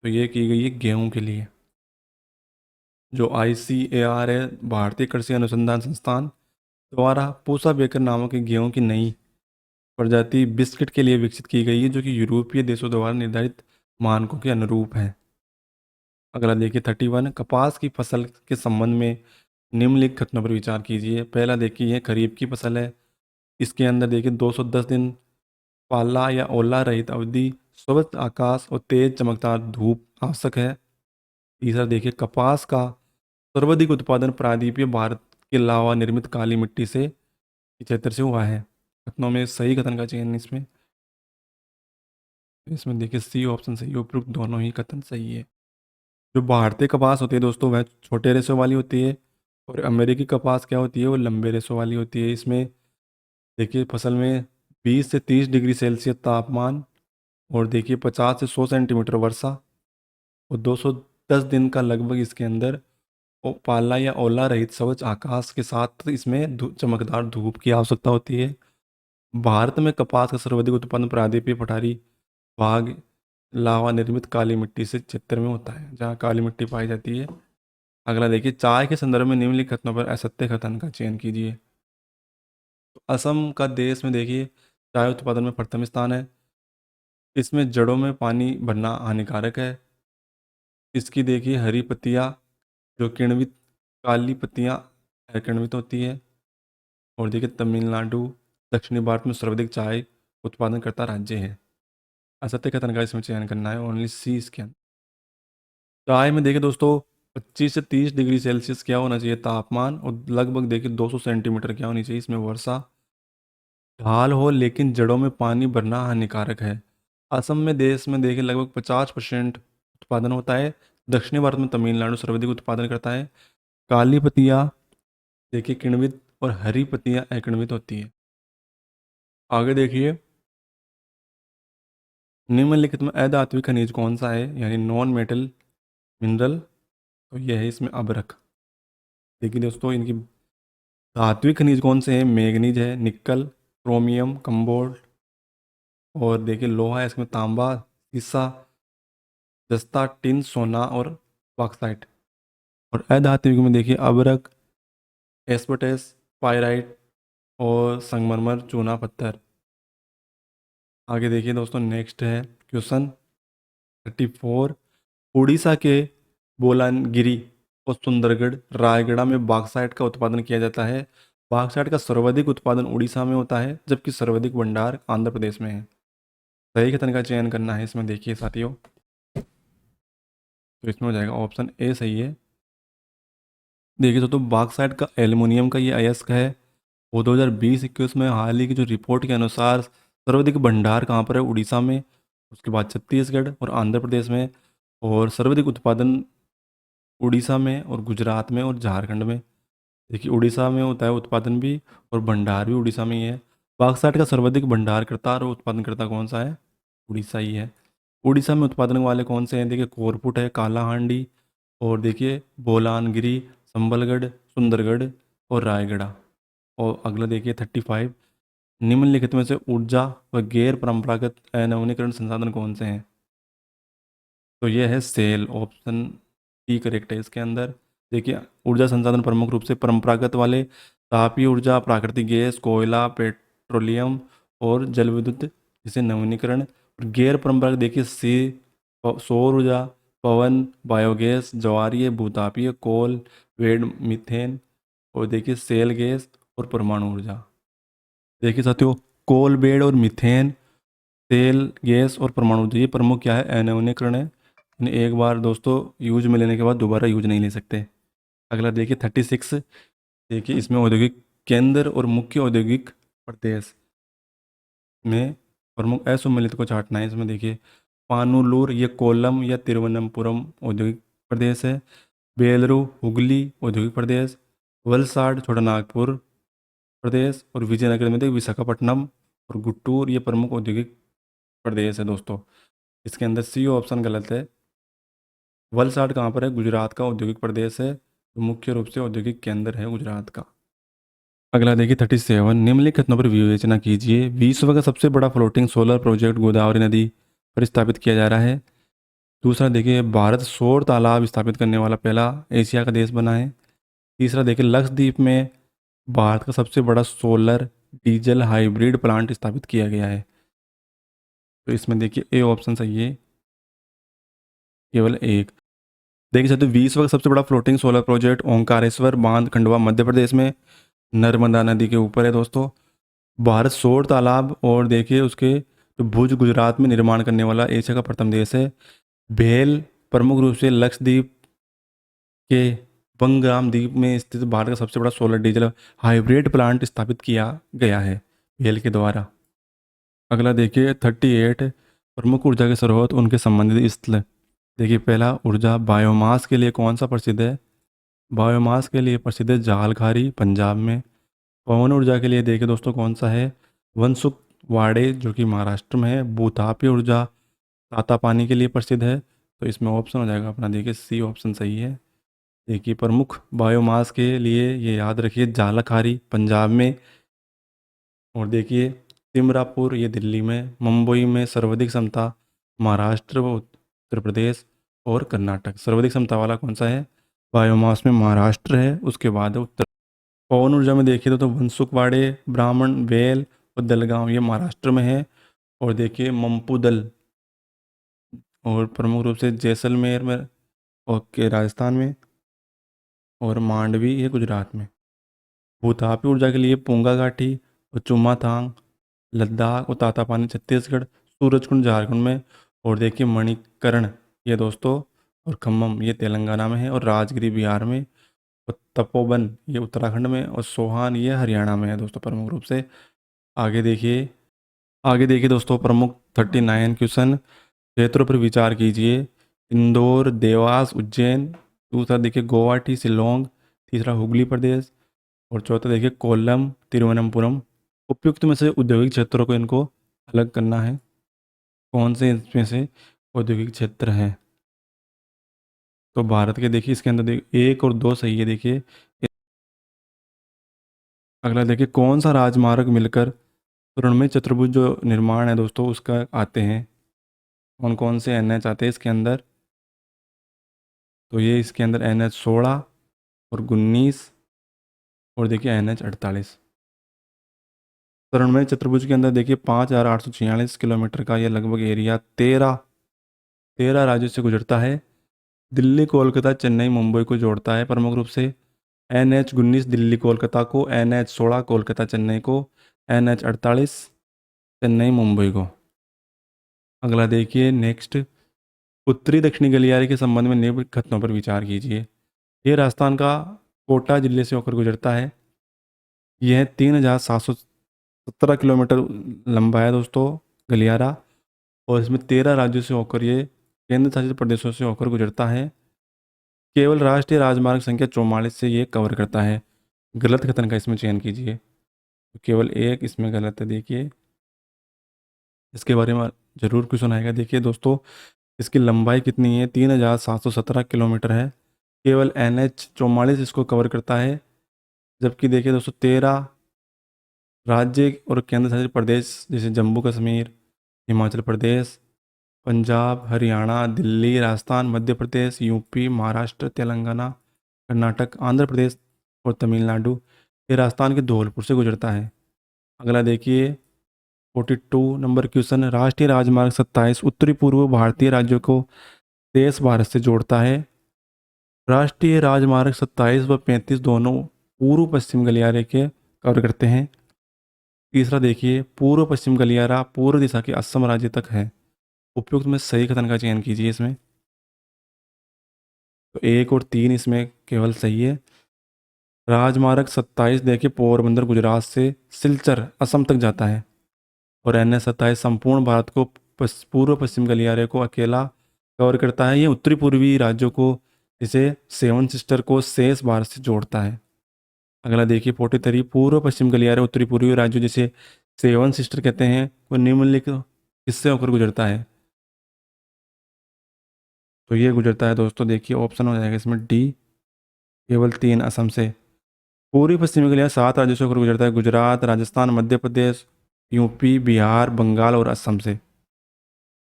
A: तो ये की गई है गेहूं के लिए। जो ICAR है, भारतीय कृषि अनुसंधान संस्थान द्वारा पूसा बेकर नामक एक गेहूं की नई प्रजाति बिस्किट के लिए विकसित की गई है, जो कि यूरोपीय देशों द्वारा निर्धारित मानकों के अनुरूप है। अगला देखिए 31, कपास की फसल के संबंध में निम्नलिखित कथनों पर विचार कीजिए। पहला देखिए, खरीफ की फसल है, इसके अंदर देखिए 210 दिन पाला या ओला रहित अवधि, स्वच्छ आकाश और तेज चमकदार धूप आवश्यक है। तीसरा देखिए, कपास का सर्वाधिक उत्पादन प्रायद्वीपीय भारत के लावा निर्मित काली मिट्टी से क्षेत्र से हुआ है। कथनों में सही कथन का चयन इसमें देखिए सी ऑप्शन सही है, उपयुक्त दोनों ही कथन सही है। जो भारतीय कपास होती है दोस्तों वह छोटे रेशों वाली होती है, और अमेरिकी कपास क्या होती है, वो लंबे रेशों वाली होती है। इसमें देखिए फसल में 20 से 30 डिग्री सेल्सियस तापमान, और देखिए 50 से 100 सेंटीमीटर वर्षा, और 210 दिन का लगभग इसके अंदर पाला या ओला रहित स्वच्छ आकाश के साथ इसमें चमकदार धूप की आवश्यकता होती है। भारत में कपास का सर्वाधिक उत्पादन प्रायद्वीपीय पठारी भाग लावा निर्मित काली मिट्टी से क्षेत्र में होता है, जहाँ काली मिट्टी पाई जाती है। अगला देखिए, चाय के संदर्भ में निम्नलिखित कथनों पर असत्य कथन का चयन कीजिए। तो असम का देश में देखिए चाय उत्पादन में प्रथम स्थान है। इसमें जड़ों में पानी भरना हानिकारक है। इसकी देखिए हरी पत्तियाँ जो किण्वित, काली पत्तियाँ अकिण्वित होती है। और देखिए तमिलनाडु दक्षिणी भारत में सर्वाधिक चाय उत्पादन करता राज्य है। असत्य कथन का इसमें चयन करना है, ओनली सी इसके अंदर। चाय में देखिए दोस्तों 25 से 30 डिग्री सेल्सियस क्या होना चाहिए तापमान, और लगभग देखिए 200 सेंटीमीटर क्या होनी चाहिए इसमें वर्षा। ढाल हो लेकिन जड़ों में पानी भरना हानिकारक है। असम में देश में देखिए लगभग 50% उत्पादन होता है। दक्षिणी भारत में तमिलनाडु सर्वाधिक उत्पादन करता है। काली पत्तियाँ देखिए किण्वित, और हरी पत्तियाँ अकिण्वित होती है। आगे देखिए, निम्नलिखित में अधात्विक खनिज कौन सा है, यानी नॉन मेटल मिनरल? तो यह है इसमें अभ्रक। देखिए दोस्तों इनकी धात्विक खनिज कौन से हैं, मैग्नीज है, निकल, क्रोमियम, कम्बोल्ट, और देखिए लोहा है इसमें तांबा, सीसा, जस्ता, टिन, सोना और बॉक्साइट। और अधात्विक में देखिए अभ्रक, एस्बेस्टस, पाइराइट और संगमरमर, चूना पत्थर। आगे देखिए दोस्तों नेक्स्ट है क्वेश्चन 34, उड़ीसा के बोलानगिरी और सुंदरगढ़, रायगढ़ में बॉक्साइट का उत्पादन किया जाता है। बॉक्साइट का सर्वाधिक उत्पादन उड़ीसा में होता है, जबकि सर्वाधिक भंडार आंध्र प्रदेश में है। सही खतन का चयन करना है इसमें, देखिए साथियों। तो इसमें हो जाएगा ऑप्शन ए सही है। देखिए तो बॉक्साइट का एल्युमिनियम का ये अयस्क है। वो 2020-21 में हाल ही की जो रिपोर्ट के अनुसार सर्वाधिक भंडार कहाँ पर है, उड़ीसा में, उसके बाद छत्तीसगढ़ और आंध्र प्रदेश में, और सर्वाधिक उत्पादन उड़ीसा में और गुजरात में और झारखंड में। देखिए उड़ीसा में होता है उत्पादन भी, और भंडार भी उड़ीसा में ही है। बॉक्साइट का सर्वाधिक भंडारकर्ता और उत्पादनकर्ता कौन सा है, उड़ीसा ही है। उड़ीसा में उत्पादन वाले कौन से हैं, देखिए कोरपुट है, कालाहांडी, और देखिए बोलानगिरी, संबलगढ़, सुंदरगढ़ और रायगढ़। और अगला देखिए 35, निम्नलिखित में से ऊर्जा व गैर परंपरागत नवीनीकरण संसाधन कौन से हैं। तो ये है सेल, ऑप्शन सी करेक्ट है इसके अंदर। देखिए ऊर्जा संसाधन प्रमुख रूप से परंपरागत वाले तापीय ऊर्जा, प्राकृतिक गैस, कोयला, पेट्रोलियम और जल विद्युत, जिसे नवीनीकरण। और गैर परंपरागत देखिए सी सौर ऊर्जा, पवन, बायोगैस, ज्वारीय, भूतापीय, कोल, वेड, मीथेन, और देखिए सेल गैस और परमाणु ऊर्जा। देखिए साथियों, कोल बेड और मीथेन, तेल गैस और परमाणु ऊर्जा, ये प्रमुख क्या है, अनवनीकरण है। इन्हें एक बार दोस्तों यूज में लेने के बाद दोबारा यूज नहीं ले सकते। अगला देखिए 36, देखिए इसमें औद्योगिक केंद्र और मुख्य औद्योगिक प्रदेश में प्रमुख असम्मिलित को छांटना है। इसमें देखिए पानुलूर, ये कोल्लम या तिरुवनंतपुरम औद्योगिक प्रदेश है। बेलरू, हुगली औद्योगिक प्रदेश। वलसाड, छोटा नागपुर प्रदेश। और विजयनगर में देखिए विशाखापट्टनम और गुट्टूर, ये प्रमुख औद्योगिक प्रदेश है दोस्तों। इसके अंदर सी ऑप्शन गलत है। वलसाड कहाँ पर है, गुजरात का औद्योगिक प्रदेश है, तो मुख्य रूप से औद्योगिक केंद्र है गुजरात का। अगला देखिए 37, निम्नलिखित कथनों पर विवेचना कीजिए। विश्व का सबसे बड़ा फ्लोटिंग सोलर प्रोजेक्ट गोदावरी नदी पर स्थापित किया जा रहा है। दूसरा देखिए भारत सौर तालाब स्थापित करने वाला पहला एशिया का देश बना है। तीसरा देखिए लक्षद्वीप में भारत का सबसे बड़ा सोलर डीजल हाइब्रिड प्लांट स्थापित किया गया है। तो इसमें देखिए ए ऑप्शन सही है, केवल एक। देखिए सकते विश्व का सबसे बड़ा फ्लोटिंग सोलर प्रोजेक्ट ओंकारेश्वर बांध, खंडवा, मध्य प्रदेश में, नर्मदा नदी के ऊपर है दोस्तों। भारत सौर तालाब और देखिए उसके जो भुज, गुजरात में निर्माण करने वाला एशिया का प्रथम देश है। भेल प्रमुख रूप से लक्षद्वीप के बंगराम द्वीप में स्थित भारत का सबसे बड़ा सोलर डीजल हाइब्रिड प्लांट स्थापित किया गया है भेल के द्वारा। अगला देखिए 38, प्रमुख ऊर्जा के स्रोत उनके संबंधित स्थल। देखिए पहला ऊर्जा बायोमास के लिए कौन सा प्रसिद्ध है, बायोमास के लिए प्रसिद्ध है जालखारी, पंजाब में। पवन ऊर्जा के लिए देखिए दोस्तों कौन सा है, वनसुख वाड़े, जो कि महाराष्ट्र में है। भूतापीय ऊर्जा तातापानी के लिए प्रसिद्ध है, तो इसमें ऑप्शन हो जाएगा अपना देखिए सी ऑप्शन सही है। देखिए प्रमुख बायोमास के लिए ये याद रखिए जालखारी पंजाब में, और देखिए तिमरापुर ये दिल्ली में। मुंबई में सर्वाधिक क्षमता महाराष्ट्र व उत्तर प्रदेश और कर्नाटक। सर्वाधिक क्षमता वाला कौन सा है, बायोमास में महाराष्ट्र है, उसके बाद है उत्तर। पवन ऊर्जा में देखिए तो वनसुखवाड़े, ब्राह्मण, वेल और दलगांव ये महाराष्ट्र में है। और देखिए मंपूदल और प्रमुख रूप से जैसलमेर में और के राजस्थान में, और मांडवी ये गुजरात में। भूतापी ऊर्जा के लिए पूंगा घाटी और चुमाथांग लद्दाख और तातापानी छत्तीसगढ़, सूरजकुंड झारखंड में। और देखिए मणिकरण ये दोस्तों और खम्मम ये तेलंगाना में है, और राजगिरी बिहार में, और तपोवन ये उत्तराखंड में, और सोहान ये हरियाणा में है दोस्तों प्रमुख रूप से। आगे देखिए, आगे देखिए दोस्तों प्रमुख 39 क्वेश्चन, क्षेत्रों पर विचार कीजिए। इंदौर, देवास, उज्जैन। दूसरा देखिए गुवाहाटी, शिलोंग। तीसरा हुगली प्रदेश। और चौथा देखिए कोल्लम, तिरुवनंतपुरम। उपयुक्त में से औद्योगिक क्षेत्रों को इनको अलग करना है, कौन से इसमें से औद्योगिक क्षेत्र हैं। तो भारत के देखिए इसके अंदर देखिए एक और दो सही है। देखिए अगला देखिए कौन सा राजमार्ग मिलकर सुवर्णमय चतुर्भुज जो निर्माण है दोस्तों उसका आते हैं, कौन कौन से एनएच आते हैं इसके अंदर। तो ये इसके अंदर NH 16 और 19, और देखिए NH 48। तरुणमय चतुर्भुज के अंदर देखिए 5,846 किलोमीटर का ये लगभग एरिया 13 राज्यों से गुजरता है। दिल्ली कोलकाता चेन्नई मुंबई को जोड़ता है प्रमुख रूप से। NH 19 दिल्ली कोलकाता को, NH 16 कोलकाता चेन्नई को, NH 48 चेन्नई मुंबई को। अगला देखिए नेक्स्ट, उत्तरी दक्षिणी गलियारे के संबंध में निम्न कथनों पर विचार कीजिए। ये राजस्थान का कोटा जिले से होकर गुजरता है। यह 3717 किलोमीटर लंबा है दोस्तों गलियारा, और इसमें 13 राज्यों से होकर ये केंद्र शासित प्रदेशों से होकर गुजरता है। केवल राष्ट्रीय राजमार्ग संख्या 44 से ये कवर करता है। गलत कथन का इसमें चयन कीजिए। तो केवल एक इसमें गलत है। देखिए इसके बारे में जरूर क्वेश्चन आएगा। देखिए दोस्तों, इसकी लंबाई कितनी है? 3717 किलोमीटर है। केवल NH 44 इसको कवर करता है। जबकि देखिए दोस्तों, 13 राज्य और केंद्र शासित प्रदेश जैसे जम्मू कश्मीर, हिमाचल प्रदेश, पंजाब, हरियाणा, दिल्ली, राजस्थान, मध्य प्रदेश, यूपी, महाराष्ट्र, तेलंगाना, कर्नाटक, आंध्र प्रदेश और तमिलनाडु, ये राजस्थान के धौलपुर से गुजरता है। अगला देखिए 42 नंबर क्वेश्चन, राष्ट्रीय राजमार्ग 27 उत्तरी पूर्व भारतीय राज्यों को देश भारत से जोड़ता है। राष्ट्रीय राजमार्ग 27 व 35 दोनों पूर्व पश्चिम गलियारे के कवर करते हैं। तीसरा देखिए, पूर्व पश्चिम गलियारा पूर्व दिशा के असम राज्य तक है। उपयुक्त में सही कथन का चयन कीजिए इसमें। तो 1 और 3 इसमें केवल सही है। राजमार्ग 27 देखिए पोरबंदर गुजरात से सिलचर असम तक जाता है, और NH 27 संपूर्ण भारत को पूर्व पश्चिम गलियारे को अकेला कवर करता है। ये उत्तरी पूर्वी राज्यों को जैसे सेवन सिस्टर को शेष भारत से जोड़ता है। अगला देखिए 43, पूर्व पश्चिम गलियारे उत्तरी पूर्वी राज्यों जैसे सेवन सिस्टर कहते हैं, वो निम्नलिखित किससे होकर गुजरता है? तो ये गुजरता है दोस्तों, देखिए ऑप्शन हो जाएगा इसमें डी, केवल 3 असम से। पूर्वी पश्चिमी गलियारा 7 राज्यों से होकर गुजरता है, गुजरात, राजस्थान, मध्य प्रदेश, यूपी, बिहार, बंगाल और असम से।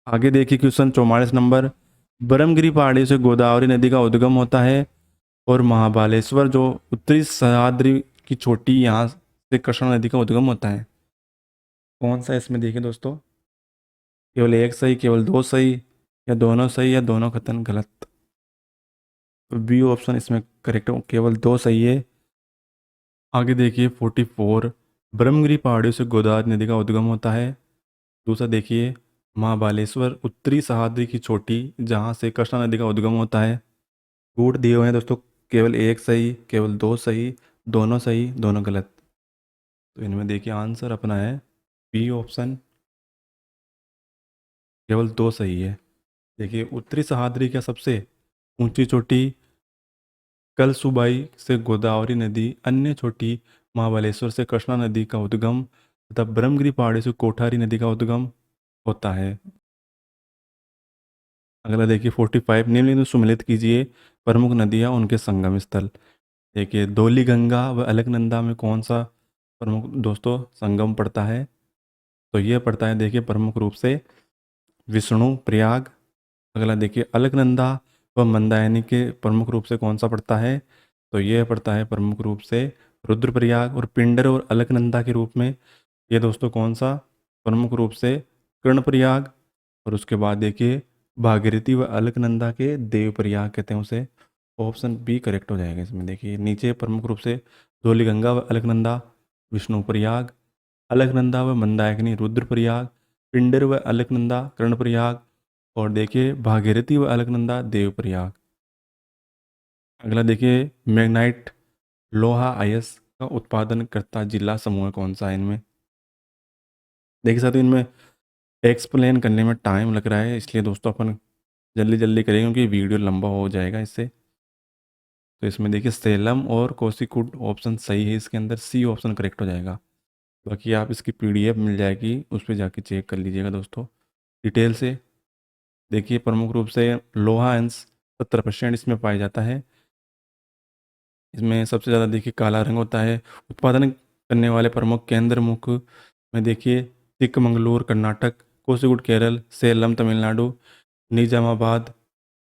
A: आगे देखिए क्वेश्चन 44 नंबर, ब्रह्मगिरी पहाड़ी से गोदावरी नदी का उद्गम होता है, और महाबालेश्वर जो उत्तरी सह्याद्री की चोटी यहाँ से कृष्णा नदी का उद्गम होता है। कौन सा इसमें देखिए दोस्तों, केवल एक सही, केवल दो सही, या दोनों सही, या दोनों कथन गलत? तो बी ऑप्शन इसमें करेक्ट हो, केवल दो सही है। आगे देखिए 44, ब्रह्मगिरी पहाड़ियों से गोदावरी नदी का उद्गम होता है। दूसरा देखिए, महाबालेश्वर उत्तरी सह्याद्री की चोटी जहाँ से कृष्णा नदी का उद्गम होता है। गुण दिए हुए हैं दोस्तों, केवल एक सही, केवल दो सही, दोनों सही, दोनों गलत। तो इनमें देखिए आंसर अपना है बी ऑप्शन, केवल दो सही है। देखिए उत्तरी सह्याद्री का सबसे ऊंची चोटी कलसुबाई से गोदावरी नदी, अन्य चोटी महाबलेश्वर से कृष्णा नदी का उद्गम तथा ब्रह्मगिरी पहाड़ी से कोठारी नदी का उद्गम होता है। अगला देखिए 45, निम्नलिखित सुमेलित कीजिए प्रमुख नदियाँ उनके संगम स्थल। देखिए धौली गंगा व अलकनंदा में कौन सा प्रमुख दोस्तों संगम पड़ता है? तो ये पड़ता है देखिए प्रमुख रूप से विष्णु प्रयाग। अगला देखिए अलकनंदा व मंदाकिनी के प्रमुख रूप से कौन सा पड़ता है? तो ये पड़ता है प्रमुख रूप से रुद्रप्रयाग। और पिंडर और अलकनंदा के रूप में ये दोस्तों कौन सा प्रमुख रूप से कर्णप्रयाग। और उसके बाद देखिए भागीरथी व अलकनंदा के देवप्रयाग कहते हैं उसे। ऑप्शन बी करेक्ट हो जाएगा इसमें। देखिए नीचे प्रमुख रूप से धौलीगंगा व अलकनंदा विष्णुप्रयाग, अलकनंदा व मंदाकिनी रुद्रप्रयाग, पिंडर व अलकनंदा कर्णप्रयाग, और देखिए भागीरथी व अलकनंदा देवप्रयाग। अगला देखिए मैग्नाइट लोहा आयस का उत्पादन करता जिला समूह कौन सा है इनमें? देखिए साथियों, इनमें एक्सप्लेन करने में टाइम लग रहा है, इसलिए दोस्तों अपन जल्दी जल्दी करेंगे क्योंकि वीडियो लंबा हो जाएगा इससे। तो इसमें देखिए सेलम और कोसिकुड ऑप्शन सही है, इसके अंदर सी ऑप्शन करेक्ट हो जाएगा। बाकी आप इसकी PDF मिल जाएगी, उस पर जाके चेक कर लीजिएगा दोस्तों डिटेल से। देखिए प्रमुख रूप से लोहा अंश 70% इसमें पाया जाता है। इसमें सबसे ज़्यादा देखिए काला रंग होता है। उत्पादन करने वाले प्रमुख केंद्र मुख में देखिए चिकमंगलूर कर्नाटक, कोझिकोड केरल, सेलम तमिलनाडु, निजामाबाद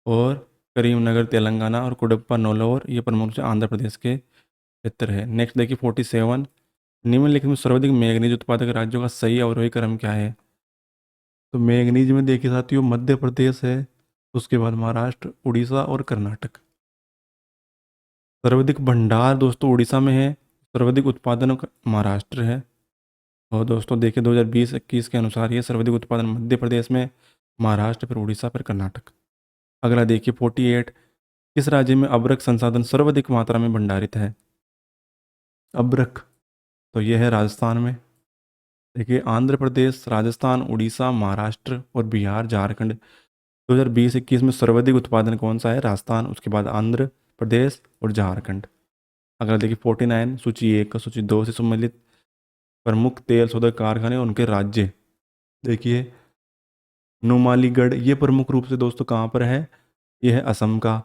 A: और करीमनगर तेलंगाना, और कुडप्पा नौलौर ये प्रमुख से आंध्र प्रदेश के क्षेत्र है। नेक्स्ट देखिए 47, निम्नलिखित में सर्वाधिक मैग्नीज उत्पादक राज्यों का सही अवरोही क्रम क्या है? तो मैग्नीज में देखिए साथियों मध्य प्रदेश है, उसके बाद महाराष्ट्र, उड़ीसा और कर्नाटक। सर्वाधिक भंडार दोस्तों उड़ीसा में है, सर्वाधिक उत्पादन महाराष्ट्र है। और दोस्तों देखिए 2020-21 के अनुसार ये सर्वाधिक उत्पादन मध्य प्रदेश में, महाराष्ट्र, फिर उड़ीसा, फिर कर्नाटक। अगला देखिए 48, किस राज्य में अब्रक संसाधन सर्वाधिक मात्रा में भंडारित है? अब्रक, तो यह है राजस्थान में। देखिए आंध्र प्रदेश, राजस्थान, उड़ीसा, महाराष्ट्र और बिहार, झारखंड। 2020-21 में सर्वाधिक उत्पादन कौन सा है? राजस्थान, उसके बाद आंध्र प्रदेश और झारखंड। अगला देखिए 49, सूची 1 का सूची 2 से सम्मिलित प्रमुख तेल शोधक कारखाने और उनके राज्य। देखिए नुमालीगढ़, ये प्रमुख रूप से दोस्तों कहाँ पर है? ये है असम का।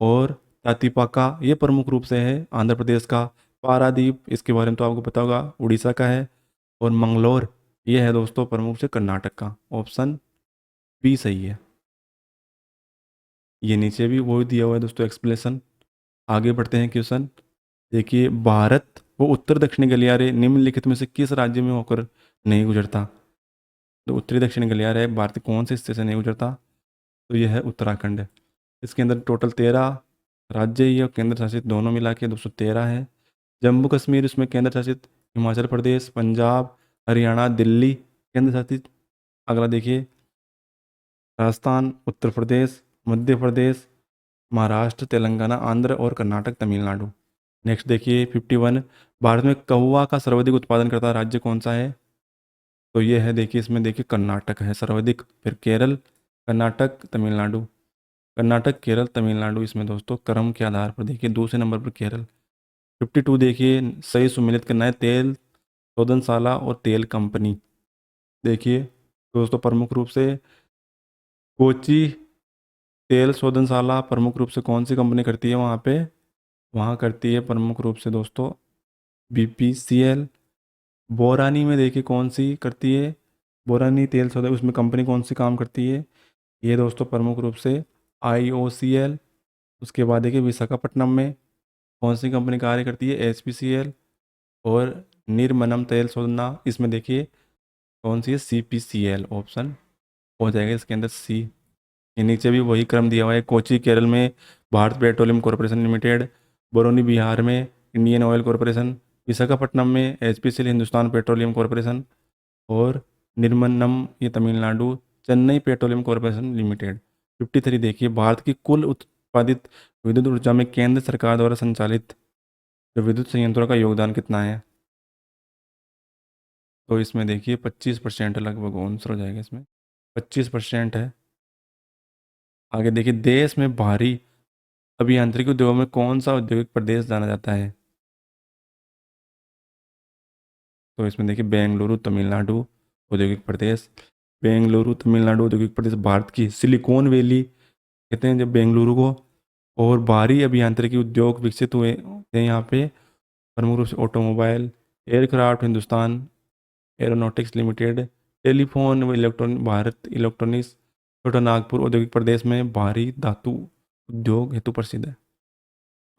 A: और तातीपाका, ये प्रमुख रूप से है आंध्र प्रदेश का। पारादीप, इसके बारे में तो आपको पता होगा, उड़ीसा का है। और मंगलोर, ये है दोस्तों प्रमुख से कर्नाटक का। ऑप्शन बी सही है। ये नीचे भी वो दिया हुआ है दोस्तों एक्सप्लेनेशन। आगे बढ़ते हैं क्वेश्चन। देखिए भारत वो उत्तर दक्षिणी गलियारे निम्नलिखित में से किस राज्य में होकर नहीं गुजरता? तो उत्तरी दक्षिणी गलियारे भारत के कौन से हिस्से से नहीं गुजरता? तो यह है उत्तराखंड। इसके अंदर टोटल 13 राज्य ही और केंद्र शासित दोनों मिला के 213 है। जम्मू कश्मीर इसमें केंद्र शासित, हिमाचल प्रदेश, पंजाब, हरियाणा, दिल्ली केंद्र शासित। अगला देखिए राजस्थान, उत्तर प्रदेश, मध्य प्रदेश, महाराष्ट्र, तेलंगाना, आंध्र और कर्नाटक, तमिलनाडु। नेक्स्ट देखिए 51, भारत में कौवा का सर्वाधिक उत्पादन करता राज्य कौन सा है? तो ये है देखिए, इसमें देखिए कर्नाटक है सर्वाधिक, फिर केरल, कर्नाटक, तमिलनाडु। कर्नाटक, केरल, तमिलनाडु, इसमें दोस्तों क्रम के आधार पर देखिए दूसरे नंबर पर केरल। 52 देखिए, सही सुमेलित करना है तेल शोधनशाला और तेल कंपनी। देखिए दोस्तों प्रमुख रूप से कोची तेल शोधनशाला प्रमुख रूप से कौन सी कंपनी करती है वहाँ पे? वहाँ करती है प्रमुख रूप से दोस्तों BPCL। बोरानी में देखिए कौन सी करती है? बोरानी तेल शोधक, उसमें कंपनी कौन सी काम करती है? ये दोस्तों प्रमुख रूप से IOCL। उसके बाद देखिए विशाखापट्टनम में कौन सी कंपनी कार्य करती है? HPCL। और निर्मनम तेल शोधना, इसमें देखिए कौन सी है? CPCL। ऑप्शन हो जाएगा इसके अंदर सी। ये नीचे भी वही क्रम दिया हुआ है। कोची केरल में Bharat petroleum corporation limited, Barauni Bihar में इंडियन ऑयल कॉरपोरेशन, विशाखापट्टनम में HPCL हिंदुस्तान पेट्रोलियम कॉरपोरेशन, और निर्मन्नम ये Tamil Nadu Chennai petroleum corporation limited. 53 देखिए, भारत की कुल उत्पादित विद्युत ऊर्जा में केंद्र सरकार द्वारा संचालित जो विद्युत संयंत्रों का योगदान कितना है? तो इसमें देखिए 25% लगभग आंसर हो जाएगा इसमें, 25% है। आगे देखिए देश में भारी अभियांत्रिकी उद्योग में कौन सा औद्योगिक प्रदेश जाना जाता है? तो इसमें देखिए बेंगलुरु तमिलनाडु औद्योगिक प्रदेश। बेंगलुरु तमिलनाडु औद्योगिक प्रदेश भारत की सिलिकॉन वैली कहते हैं जब बेंगलुरु को। और भारी अभियांत्रिकी उद्योग विकसित हुए थे यहाँ पे प्रमुख रूप से automobile, aircraft Hindustan aeronautics limited, telephone व इलेक्ट्रॉनिक भारत इलेक्ट्रॉनिक्स। छोटा नागपुर औद्योगिक प्रदेश में भारी धातु उद्योग हेतु प्रसिद्ध है।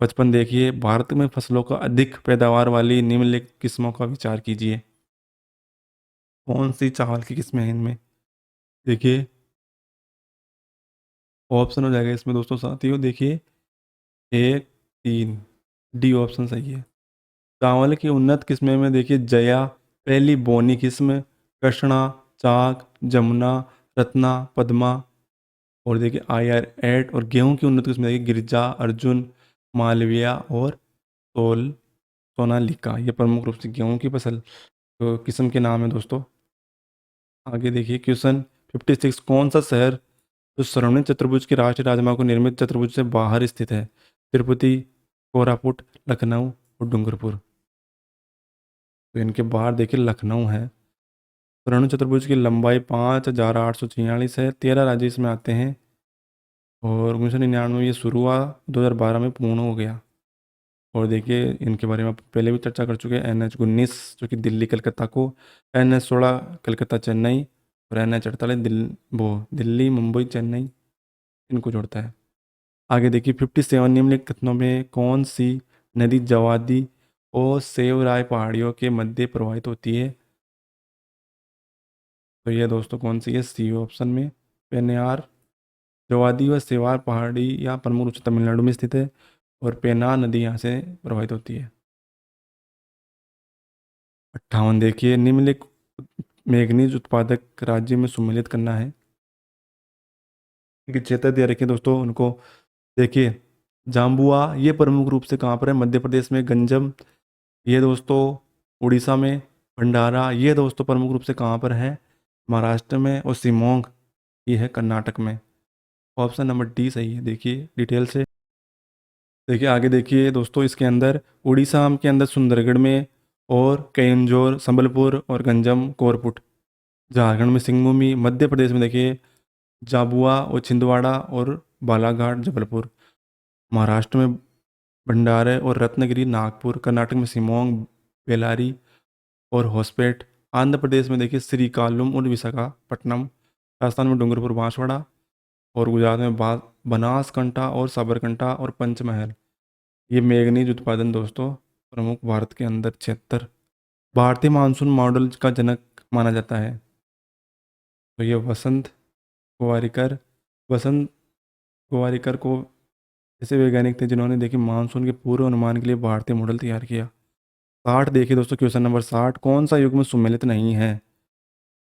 A: 55 देखिए, भारत में फसलों का अधिक पैदावार वाली निम्नलिखित किस्मों का विचार कीजिए। कौन सी चावल की किस्में हैं इनमें? देखिए ऑप्शन हो जाएगा इसमें दोस्तों साथियों, देखिए 1, 3, डी ऑप्शन सही है। चावल की उन्नत किस्में में देखिए जया पहली बोनी किस्म, कृष्णा, चाक, जमुना, रत्ना, पद्मा। और देखिए IR8। और गेहूं की उन्नत किस्में देखिए गिरजा, अर्जुन, मालविया और सोल सोनालिका। ये प्रमुख रूप से गेहूं की फसल तो किस्म के नाम है दोस्तों। आगे देखिए क्वेश्चन 56, कौन सा शहर जो स्वर्णिम चतुर्भुज की राष्ट्रीय राजमार्ग को निर्मित चतुर्भुज से बाहर स्थित है? तिरुपति, कोरापुट, लखनऊ और डूंगरपुर। तो इनके बाहर देखिए लखनऊ है। स्वर्णिम चतुर्भुज की लंबाई 5,846 है, 13 राज्य इसमें आते हैं। और 1999 में ये शुरू हुआ, 2012 में पूर्ण हो गया। और देखिए इनके बारे में आप पहले भी चर्चा कर चुके हैं। NH19 जो कि दिल्ली कलकत्ता को, NH16 कलकत्ता चेन्नई, और NH48 दिल्ली मुंबई चेन्नई इनको जोड़ता है। आगे देखिए 57, निम्नलिखित कथनों में कौन सी नदी जवादी और सेवराय पहाड़ियों के मध्य प्रवाहित होती है? तो ये दोस्तों कौन सी है? सी ऑप्शन में पेन्यार। जोवादी व सेवार पहाड़ी या प्रमुख रूप से तमिलनाडु में स्थित है और पेना नदी यहाँ से प्रवाहित होती है। 58 देखिए, निम्नलिखित मैंगनीज उत्पादक राज्य में सम्मिलित करना है। इनके क्षेत्र दे रखे दोस्तों उनको। देखिए, जाम्बुआ ये प्रमुख रूप से कहाँ पर है? मध्य प्रदेश में। गंजम ये दोस्तों उड़ीसा में। भंडारा ये दोस्तों प्रमुख रूप से कहाँ पर है? महाराष्ट्र में। और शिमोंग ये है कर्नाटक में। ऑप्शन नंबर डी सही है। देखिए डिटेल से। देखिए आगे देखिए दोस्तों, इसके अंदर उड़ीसा के अंदर सुंदरगढ़ में, और केंजोर संबलपुर और गंजम कोरपुट। झारखंड में सिंगभूमि। मध्य प्रदेश में देखिए झाबुआ और छिंदवाड़ा और बालाघाट जबलपुर। महाराष्ट्र में भंडारे और रत्नगिरी नागपुर। कर्नाटक में शिमोंग बेलारी और होसपेट। आंध्र प्रदेश में देखिए श्रीकाकुलम और विशाखापट्टनम। राजस्थान में डूंगरपुर बांसवाड़ा। और गुजरात में बनासकांठा और साबरकांठा और पंचमहल। ये मैंगनीज उत्पादन दोस्तों प्रमुख भारत के अंदर क्षेत्र। भारतीय मानसून मॉडल का जनक माना जाता है। तो ये गोवारिकर वसंत गोवारिकर को ऐसे वैज्ञानिक थे जिन्होंने देखिए मानसून के पूर्व अनुमान के लिए भारतीय मॉडल तैयार किया। 60 देखिए दोस्तों, क्वेश्चन नंबर 60, कौन सा युग्म सुमेलित नहीं है?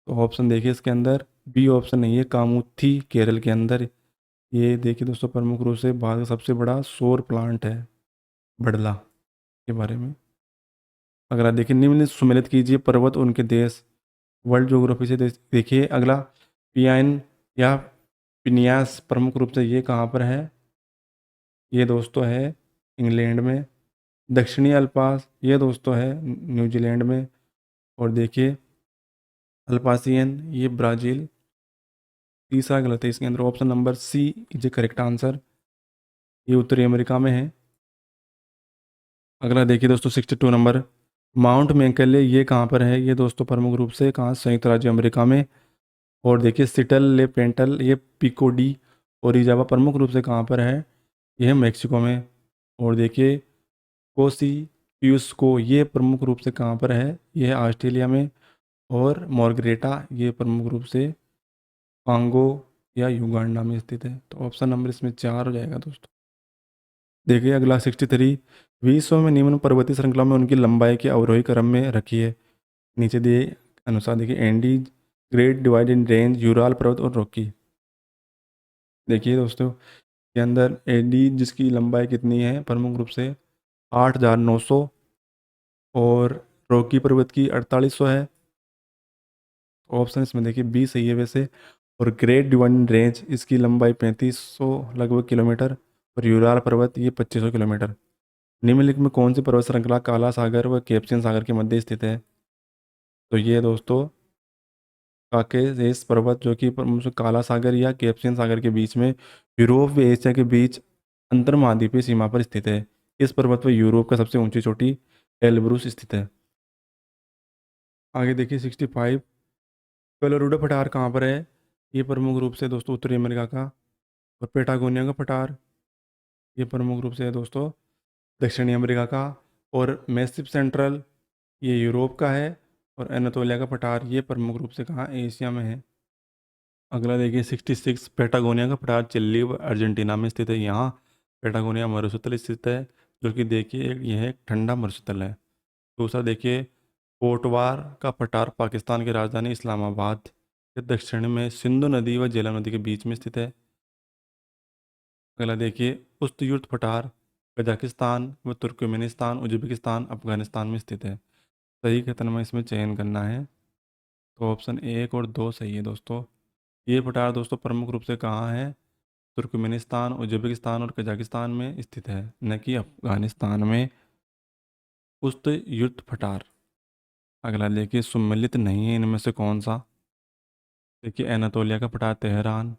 A: तो ऑप्शन देखिए इसके अंदर बी ऑप्शन नहीं है, कामुथी केरल के अंदर। ये देखिए दोस्तों प्रमुख रूप से भारत का सबसे बड़ा सौर प्लांट है बड़ला के बारे में। अगला देखिए, निम्न सुमेलित कीजिए पर्वत और उनके देश। वर्ल्ड ज्योग्राफी से देखिए अगला, पियाइन या पिनियास प्रमुख रूप से ये कहाँ पर है? ये दोस्तों है इंग्लैंड में। दक्षिणी अल्पास ये दोस्तों है न्यूजीलैंड में। और देखिए अल्पासियन ये ब्राज़ील। तीसरा गलत है इसके अंदर, option number C is a correct answer. ये उत्तरी अमेरिका में है। अगला देखिए दोस्तों 62 नंबर, माउंट मैकले ये कहाँ पर है? ये दोस्तों प्रमुख रूप से कहाँ? संयुक्त राज्य अमेरिका में। और देखिए सिटल ले पेंटल ये पिकोडी और इजावा प्रमुख रूप से कहाँ पर है? ये है मेक्सिको में। और देखिए कोसी पियुस्को ये प्रमुख रूप से कहाँ पर है? ये है ऑस्ट्रेलिया में। और मॉर्गरेटा ये प्रमुख रूप से कांगो या युगांडा में स्थित है। तो ऑप्शन नंबर इसमें 4 हो जाएगा दोस्तों। देखिए अगला 63, विश्व में निम्न पर्वतीय श्रृंखला में उनकी लंबाई के अवरोही क्रम में रखी है नीचे दिए अनुसार। देखिए Andes, great divided range, Ural पर्वत और रॉकी। देखिए दोस्तों के अंदर एंडीज जिसकी लंबाई कितनी है प्रमुख रूप से? 8,900। और रॉकी पर्वत की 4,800 है। ऑप्शन इसमें देखिए बी सही है वैसे। और ग्रेट डिवाइडेड रेंज इसकी लंबाई 3,500 लगभग किलोमीटर। और यूराल पर्वत ये 2,500 किलोमीटर। निम्नलिखित में कौन सी पर्वत श्रृंखला काला सागर व कैप्सियन सागर के मध्य स्थित है? तो ये दोस्तों काकेशस पर्वत जो कि काला सागर या कैप्सियन सागर के बीच में यूरोप व एशिया के बीच अंतर महाद्वीपीय सीमा पर स्थित है। इस पर्वत पर यूरोप का सबसे ऊंची चोटी एल्ब्रूस स्थित है। आगे देखिए 65, कोलोराडो पठार कहाँ पर है? ये प्रमुख रूप से दोस्तों उत्तरी अमेरिका का। और पेटागोनिया का पठार ये प्रमुख रूप से है दोस्तों दक्षिणी अमेरिका का। और मैसिव सेंट्रल ये यूरोप का है। और एनातोलिया का पठार ये प्रमुख रूप से कहाँ? एशिया में है। अगला देखिए 66, पेटागोनिया का पठार चिली व अर्जेंटीना में स्थित है। यहाँ पेटागोनिया मरुस्थल स्थित है जो कि देखिए यह एक ठंडा मरुस्थल है। दूसरा देखिए पोटवार का पठार पाकिस्तान की राजधानी इस्लामाबाद के दक्षिण में सिंधु नदी व झेलम नदी के बीच में स्थित है। अगला देखिए उस्तयुर्त पठार कजाकिस्तान व तुर्कमेनिस्तान उज्बेकिस्तान अफगानिस्तान में स्थित है। सही कथन में इसमें चयन करना है। तो ऑप्शन 1 और 2 सही है दोस्तों। ये पठार दोस्तों प्रमुख रूप से कहाँ है? तुर्कमेनिस्तान उज्बेकिस्तान और कजाकिस्तान में स्थित है, न कि अफगानिस्तान में। उस्तयुर्त पठार। अगला देखिए सम्मिलित नहीं है इनमें से कौन सा? देखिए एनातोलिया का पठार तेहरान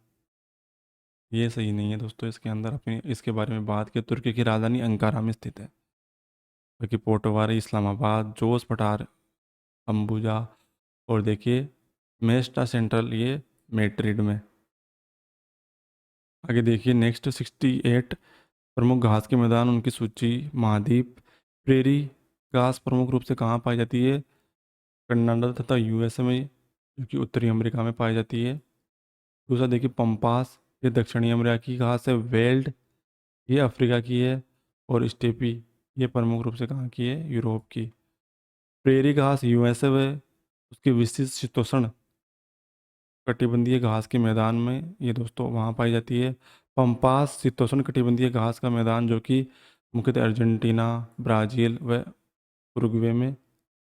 A: ये सही नहीं है दोस्तों। इसके अंदर अपनी इसके बारे में बात की, तुर्की की राजधानी अंकारा में स्थित है। क्योंकि पोटोवारी इस्लामाबाद, जोस पठार अंबुजा। और देखिए मेस्टा सेंट्रल ये मैड्रिड में। आगे देखिए नेक्स्ट 68, प्रमुख घास के मैदान उनकी सूची। महाद्वीप प्रेरी घास प्रमुख रूप से कहाँ पाई जाती है? कनाडा तथा यूएसए में, जो कि उत्तरी अमेरिका में पाई जाती है। दूसरा देखिए पंपास ये दक्षिणी अमेरिका की घास है। वेल्ड ये अफ्रीका की है। और स्टेपी ये प्रमुख रूप से कहाँ की है, यूरोप की। प्रेरी घास यूएसए है, उसकी विशिष्ट शीतोष्ण कटिबंधीय घास के मैदान में ये दोस्तों वहाँ पाई जाती है। पंपास शीतोष्ण कटिबंधीय घास का मैदान जो कि मुख्यतः अर्जेंटीना, ब्राज़ील व उरुग्वे में।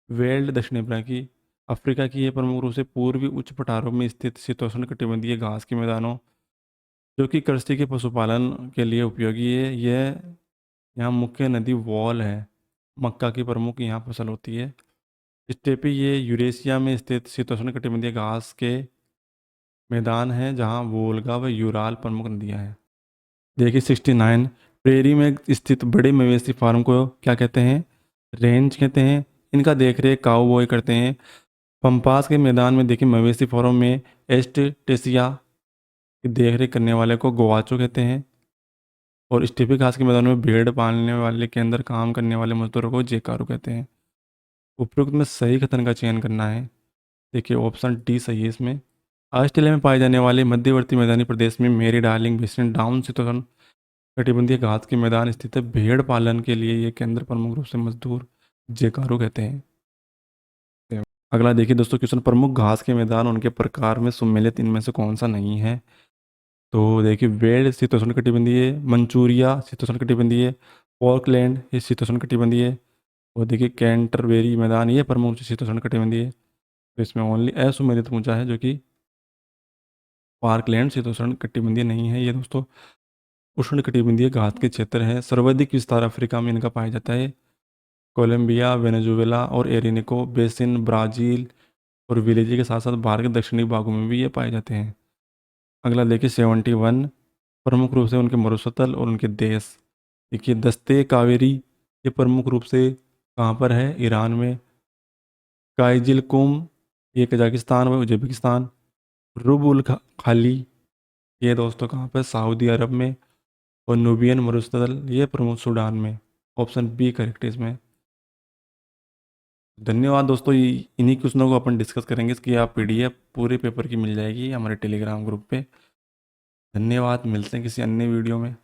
A: वेल्ड दक्षिण अफ्रीका की, अफ्रीका की ये प्रमुख रूप से पूर्वी उच्च पठारों में स्थित शीतोष्ण कटिबंधीय घास के मैदानों जो कि कृषि के पशुपालन के लिए उपयोगी है। यह यहाँ मुख्य नदी वॉल है। मक्का की प्रमुख यहाँ फसल होती है। स्टेपी ये यूरेशिया में स्थित शीतोष्ण कटिबंधीय घास के मैदान है जहाँ वोल्गा व यूराल प्रमुख नदियाँ हैं। देखिए 69, प्रेरी में स्थित बड़े मवेशी फार्म को क्या कहते हैं, रेंज कहते हैं। इनका देखरेख काउबॉय करते हैं। पंपास के मैदान में देखिए मवेशी फार्म में एस्टेटेसिया की देखरेख करने वाले को गोवाचो कहते हैं। और स्टेपी घास के मैदान में भेड़ पालने वाले के अंदर काम करने वाले मजदूरों को जेकारू कहते हैं। उपयुक्त में सही कथन का चयन करना है। देखिए ऑप्शन डी सही है इसमें। ऑस्ट्रेलिया में पाए जाने वाले मध्यवर्ती मैदानी प्रदेश में मेरी डार्लिंग बेसिन डाउन शीतोष्ण कटिबंधीय घास के मैदान स्थित है। भेड़ पालन के लिए ये केंद्र प्रमुख रूप से मजदूर जेकारू कहते हैं। अगला देखिए दोस्तों क्वेश्चन, प्रमुख घास के मैदान उनके प्रकार में सम्मिलित इनमें से कौन सा नहीं है। तो देखिए वेल्ड शीतोष्ण कटिबंधीय, मंचूरिया शीतोष्ण कटिबंधीय, पॉर्कलैंड ये शीतोष्ण कटिबंधीय। और देखिए कैंटरबेरी मैदान ये प्रमुख शीतोष्ण कटिबंधीय। तो इसमें ओनली असुमेलित पूछा है जो कि पार्कलैंड शीतोष्ण कटिबंधीय नहीं है। ये दोस्तों उष्ण कटिबंधीय घास के क्षेत्र है। सर्वाधिक विस्तार अफ्रीका में इनका पाया जाता है। कोलंबिया, वेनेजुएला और एरिनिको बेसिन, ब्राज़ील और विलेजी के साथ साथ भारत के दक्षिणी भागों में भी ये पाए जाते हैं। अगला देखिए 71, प्रमुख रूप से उनके मरुस्थल और उनके देश। देखिए दस्ते कावेरी ये प्रमुख रूप से कहाँ पर है, ईरान में। काइजिलकुम ये कजाकिस्तान व उज्बेकिस्तान। रुबुल खाली ये दोस्तों कहाँ पर, सऊदी अरब में। और नुबियन मरुस्थल ये प्रमुख सूडान में। ऑप्शन बी करेक्ट है इसमें। धन्यवाद दोस्तों, इन्हीं क्वेश्चनों को अपन डिस्कस करेंगे। इसकी आप पीडीएफ पूरे पेपर की मिल जाएगी हमारे टेलीग्राम ग्रुप पे। धन्यवाद, मिलते हैं किसी अन्य वीडियो में।